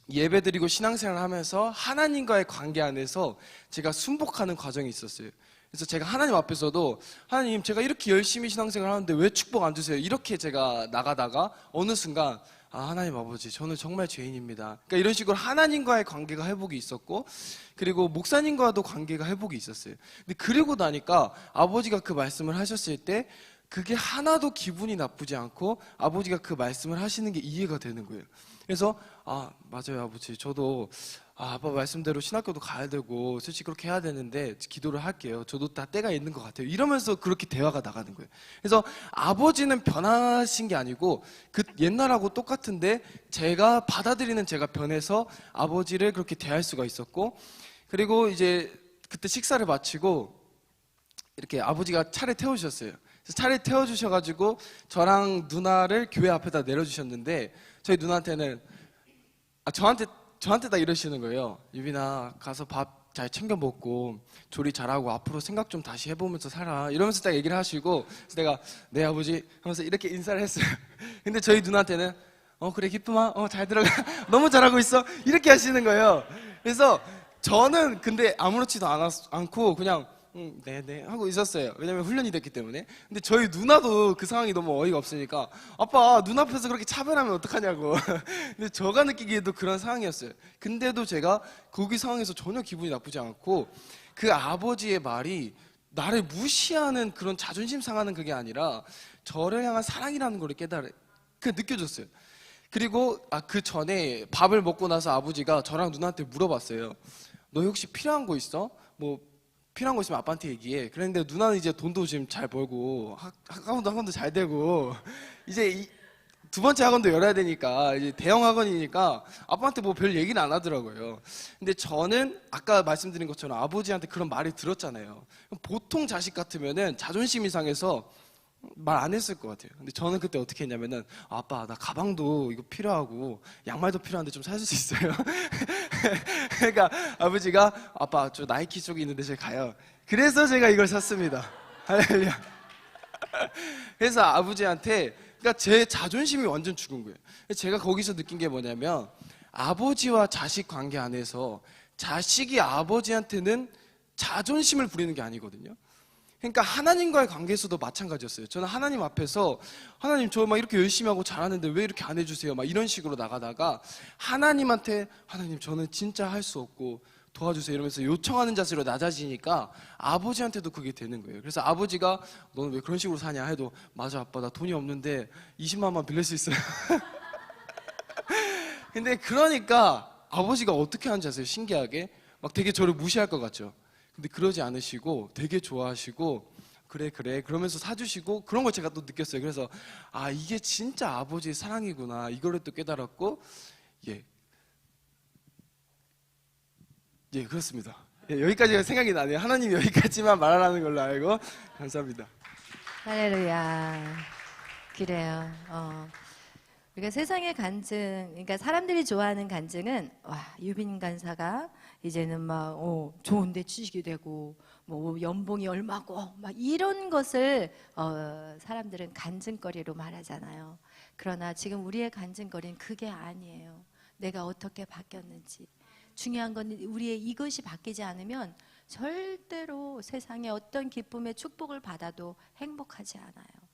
예배드리고 신앙생활을 하면서 하나님과의 관계 안에서 제가 순복하는 과정이 있었어요. 그래서 제가 하나님 앞에서도 하나님, 제가 이렇게 열심히 신앙생활 하는데 왜 축복 안 주세요? 이렇게 제가 나가다가 어느 순간 하나님 아버지, 저는 정말 죄인입니다. 그러니까 이런 식으로 하나님과의 관계가 회복이 있었고, 그리고 목사님과도 관계가 회복이 있었어요. 근데 그러고 나니까 아버지가 그 말씀을 하셨을 때 그게 하나도 기분이 나쁘지 않고 아버지가 그 말씀을 하시는 게 이해가 되는 거예요. 그래서 맞아요 아버지, 저도 아빠 말씀대로 신학교도 가야 되고 솔직히 그렇게 해야 되는데 기도를 할게요. 저도 다 때가 있는 것 같아요. 이러면서 그렇게 대화가 나가는 거예요. 그래서 아버지는 변하신 게 아니고 그 옛날하고 똑같은데 제가 받아들이는 제가 변해서 아버지를 그렇게 대할 수가 있었고, 그리고 이제 그때 식사를 마치고 이렇게 아버지가 차를 태워주셨어요. 그래서 차를 태워주셔가지고 저랑 누나를 교회 앞에다 내려주셨는데, 저희 누나한테는 저한테 다 이러시는 거예요. 유빈아, 가서 밥 잘 챙겨 먹고 조리 잘하고 앞으로 생각 좀 다시 해보면서 살아, 이러면서 딱 얘기를 하시고, 그래서 내가 네 아버지 하면서 이렇게 인사를 했어요. 근데 저희 누나한테는 그래 기쁨아, 잘 들어가 너무 잘하고 있어, 이렇게 하시는 거예요. 그래서 저는 근데 아무렇지도 않고 그냥 네네 하고 있었어요. 왜냐면 훈련이 됐기 때문에. 근데 저희 누나도 그 상황이 너무 어이가 없으니까 아빠, 눈앞에서 그렇게 차별하면 어떡하냐고. 근데 제가 느끼기에도 그런 상황이었어요. 근데도 제가 거기 상황에서 전혀 기분이 나쁘지 않고, 그 아버지의 말이 나를 무시하는 그런 자존심 상하는 그게 아니라 저를 향한 사랑이라는 걸 느껴졌어요. 그리고 그 전에 밥을 먹고 나서 아버지가 저랑 누나한테 물어봤어요. 너 혹시 필요한 거 있어? 뭐 필요한 거 있으면 아빠한테 얘기해. 그랬는데 누나는 이제 돈도 지금 잘 벌고 학원도 잘 되고 이제 두 번째 학원도 열어야 되니까 이제 대형 학원이니까 아빠한테 뭐 별 얘기는 안 하더라고요. 근데 저는 아까 말씀드린 것처럼 아버지한테 그런 말을 들었잖아요. 보통 자식 같으면은 자존심이 상해서 말 안 했을 것 같아요. 근데 저는 그때 어떻게 했냐면은 아빠, 나 가방도 이거 필요하고 양말도 필요한데 좀 사줄 수 있어요? 그러니까 아버지가 아빠, 저 나이키 쪽에 있는데 제가 가요. 그래서 제가 이걸 샀습니다. 할렐루야. 그래서 아버지한테, 그러니까 제 자존심이 완전 죽은 거예요. 제가 거기서 느낀 게 뭐냐면 아버지와 자식 관계 안에서 자식이 아버지한테는 자존심을 부리는 게 아니거든요. 그러니까 하나님과의 관계에서도 마찬가지였어요. 저는 하나님 앞에서 하나님, 저 막 이렇게 열심히 하고 잘하는데 왜 이렇게 안 해주세요? 막 이런 식으로 나가다가 하나님한테 하나님, 저는 진짜 할 수 없고 도와주세요 이러면서 요청하는 자세로 낮아지니까 아버지한테도 그게 되는 거예요. 그래서 아버지가 너는 왜 그런 식으로 사냐 해도 맞아 아빠, 나 돈이 없는데 20만만 빌릴 수 있어요. 근데 그러니까 아버지가 어떻게 하는지 아세요? 신기하게 막 되게 저를 무시할 것 같죠. 근데 그러지 않으시고 되게 좋아하시고 그래 그러면서 사주시고, 그런 걸 제가 또 느꼈어요. 그래서 이게 진짜 아버지의 사랑이구나, 이거를 또 깨달았고, 그렇습니다. 여기까지가 생각이 나네요. 하나님 여기까지만 말하라는 걸로 알고. 감사합니다. 할렐루야. 그래요. 그러니까 세상의 간증, 그러니까 사람들이 좋아하는 간증은 와, 유빈 간사가 이제는 막 좋은데 취직이 되고 뭐 연봉이 얼마고 막 이런 것을 사람들은 간증거리로 말하잖아요. 그러나 지금 우리의 간증거리는 그게 아니에요. 내가 어떻게 바뀌었는지. 중요한 건 우리의 이것이 바뀌지 않으면 절대로 세상에 어떤 기쁨의 축복을 받아도 행복하지 않아요.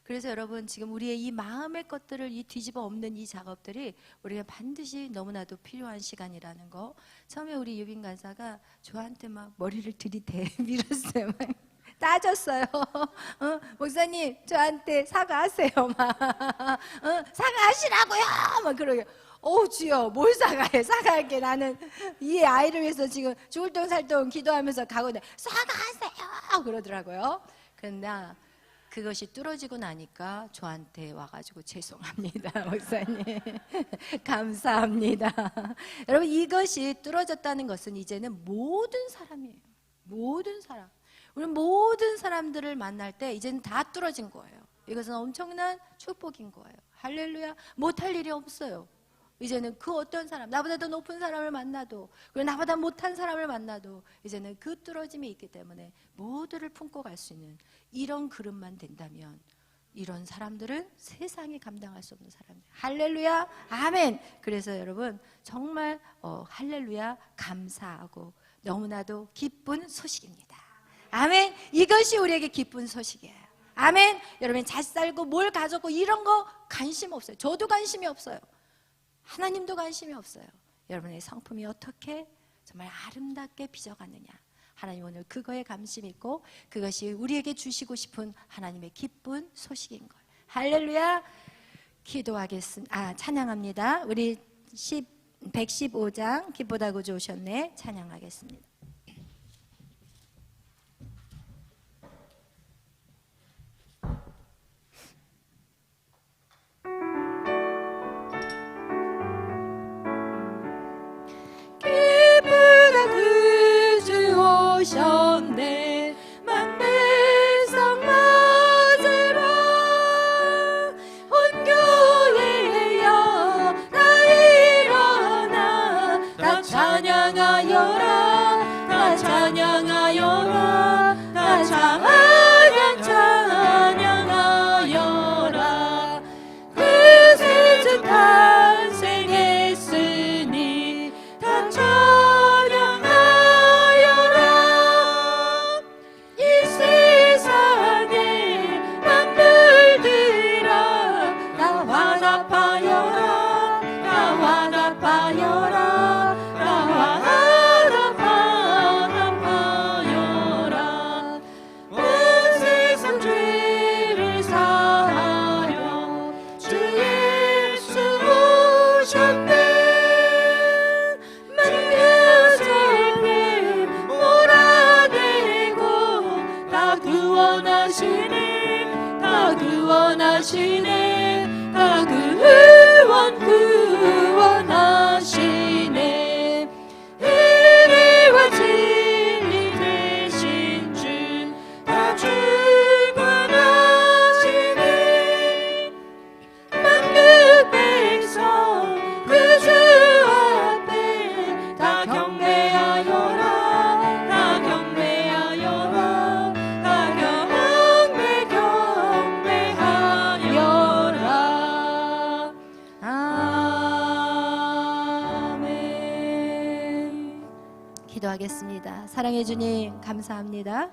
그래서 여러분 지금 우리의 이 마음의 것들을 이 뒤집어 엎는 이 작업들이 우리가 반드시 너무나도 필요한 시간이라는 거. 처음에 우리 유빈 간사가 저한테 막 머리를 들이대 밀었어요. 막 따졌어요. 목사님 저한테 사과하세요. 막 사과하시라고요. 막 그러게. 주여 뭘 사과해. 사과할게. 나는 이 아이를 위해서 지금 죽을 똥 살 똥 기도하면서 가거든. 사과하세요 그러더라고요. 그런데 그것이 뚫어지고 나니까 저한테 와가지고 죄송합니다 목사님 감사합니다. 여러분 이것이 뚫어졌다는 것은 이제는 모든 사람이에요. 모든 사람, 우리 모든 사람들을 만날 때 이제는 다 뚫어진 거예요. 이것은 엄청난 축복인 거예요. 할렐루야. 못할 일이 없어요. 이제는 그 어떤 사람, 나보다 더 높은 사람을 만나도, 그리고 나보다 못한 사람을 만나도 이제는 그 뚫어짐이 있기 때문에 모두를 품고 갈 수 있는 이런 그릇만 된다면 이런 사람들은 세상이 감당할 수 없는 사람들. 할렐루야, 아멘. 그래서 여러분 정말 할렐루야 감사하고 너무나도 기쁜 소식입니다. 아멘. 이것이 우리에게 기쁜 소식이에요. 아멘. 여러분 잘 살고 뭘 가졌고 이런 거 관심 없어요. 저도 관심이 없어요. 하나님도 관심이 없어요. 여러분의 성품이 어떻게 정말 아름답게 빚어갔느냐. 하나님 오늘 그거에 관심 있고 그것이 우리에게 주시고 싶은 하나님의 기쁜 소식인 거예요. 할렐루야. 기도하겠습니다. 찬양합니다. 우리 115장 기쁘다 구주 오셨네. 찬양하겠습니다. 오셨네. 만배성 맞으라. 온 교회여 다 일어나. 다 찬양하여라. 다 찬양하여라. 다 찬양하여라. 그 세주 탄생했으니 다 구원하시네. 의리와 진리 되신 주 다 주관하시네. 만국 백성 그 주 앞에 다 경배하여라. 다 경배하여라. 다 경배하여라. 아멘. 기도하겠습니다. 사랑해 주님 감사합니다.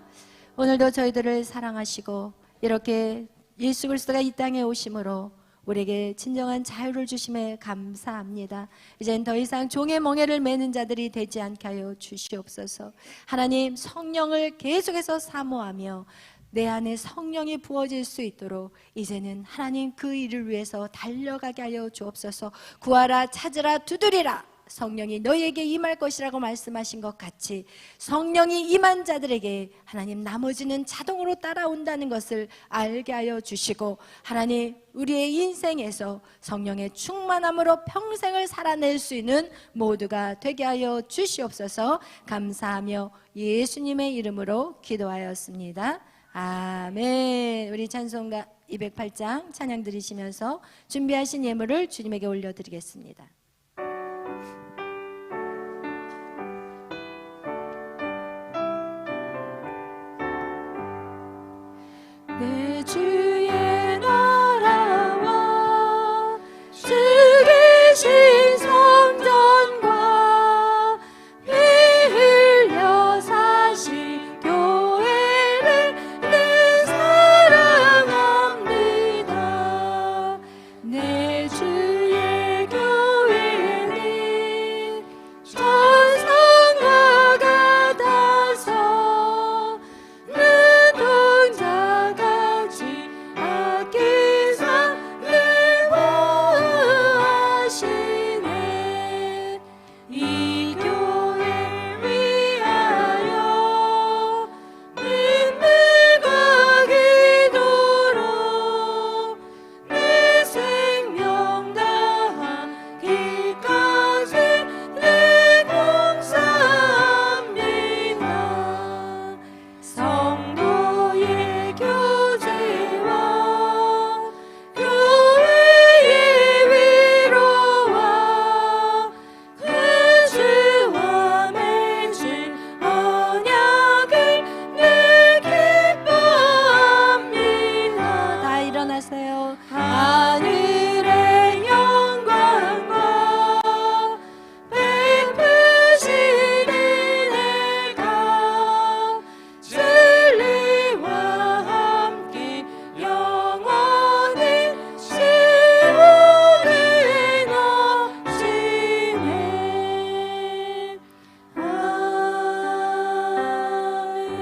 오늘도 저희들을 사랑하시고 이렇게 예수 그리스도가 이 땅에 오심으로 우리에게 진정한 자유를 주심에 감사합니다. 이젠 더 이상 종의 멍에를 매는 자들이 되지 않게 하여 주시옵소서. 하나님 성령을 계속해서 사모하며 내 안에 성령이 부어질 수 있도록 이제는 하나님 그 일을 위해서 달려가게 하여 주옵소서. 구하라 찾으라 두드리라. 성령이 너희에게 임할 것이라고 말씀하신 것 같이 성령이 임한 자들에게 하나님 나머지는 자동으로 따라온다는 것을 알게 하여 주시고 하나님 우리의 인생에서 성령의 충만함으로 평생을 살아낼 수 있는 모두가 되게 하여 주시옵소서. 감사하며 예수님의 이름으로 기도하였습니다. 아멘. 우리 찬송가 208장 찬양 드리시면서 준비하신 예물을 주님에게 올려드리겠습니다. 내 주의 나라와 주 계신 성전과 피 흘려 사신 교회를 늘 사랑합니다. 내 주의 교회는 천상과 같아서 눈동자 같이 아끼사 늘 보호하시네. 이 교회 위하여 눈물과 기도로 내 생명 다하기까지 늘 봉사합니다. 성도의 교제와 교회의 위로와 그 주와 맺은 언약을 늘 기뻐합니다. 다 일어나세요. 하늘의 영광과 베푸신 은혜가 진리와 함께 영원히 시온에 너시네. 아멘.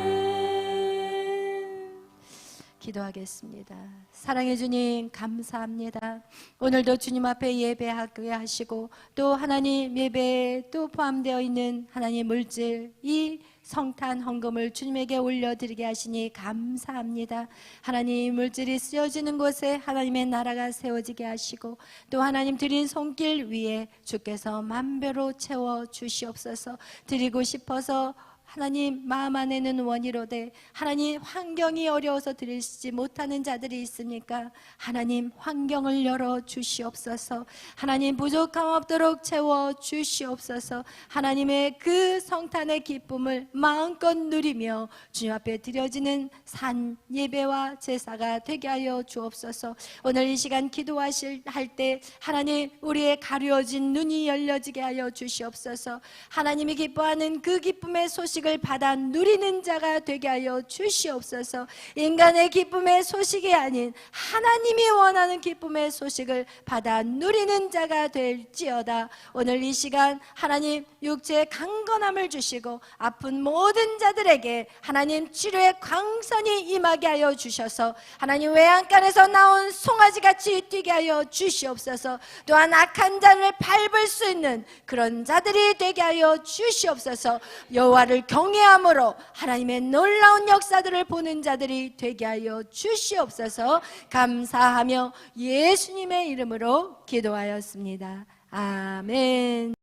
기도하겠습니다. 사랑해 주님 감사합니다. 오늘도 주님 앞에 예배하게 하시고 또 하나님 예배에 또 포함되어 있는 하나님 물질 이 성탄 헌금을 주님에게 올려드리게 하시니 감사합니다. 하나님 물질이 쓰여지는 곳에 하나님의 나라가 세워지게 하시고 또 하나님 드린 손길 위에 주께서 만배로 채워 주시옵소서. 드리고 싶어서 하나님 마음 안에는 원이로되 하나님 환경이 어려워서 드리지 못하는 자들이 있습니까? 하나님 환경을 열어 주시옵소서. 하나님 부족함 없도록 채워 주시옵소서. 하나님의 그 성탄의 기쁨을 마음껏 누리며 주님 앞에 드려지는 산 예배와 제사가 되게 하여 주옵소서. 오늘 이 시간 기도하실 때 하나님 우리의 가려진 눈이 열려지게 하여 주시옵소서. 하나님이 기뻐하는 그 기쁨의 소식을 받아 누리는 자가 되게 하여 주시옵소서. 인간의 기쁨의 소식이 아닌 하나님이 원하는 기쁨의 소식을 받아 누리는 자가 될지어다. 오늘 이 시간 하나님 육체의 강건함을 주시고 아픈 모든 자들에게 하나님 치료의 광선이 임하게 하여 주셔서 하나님 외양간에서 나온 송아지같이 뛰게 하여 주시옵소서. 또한 악한 자를 밟을 수 있는 그런 자들이 되게 하여 주시옵소서. 여호와를 경외함으로 하나님의 놀라운 역사들을 보는 자들이 되게 하여 주시옵소서. 감사하며 예수님의 이름으로 기도하였습니다. 아멘.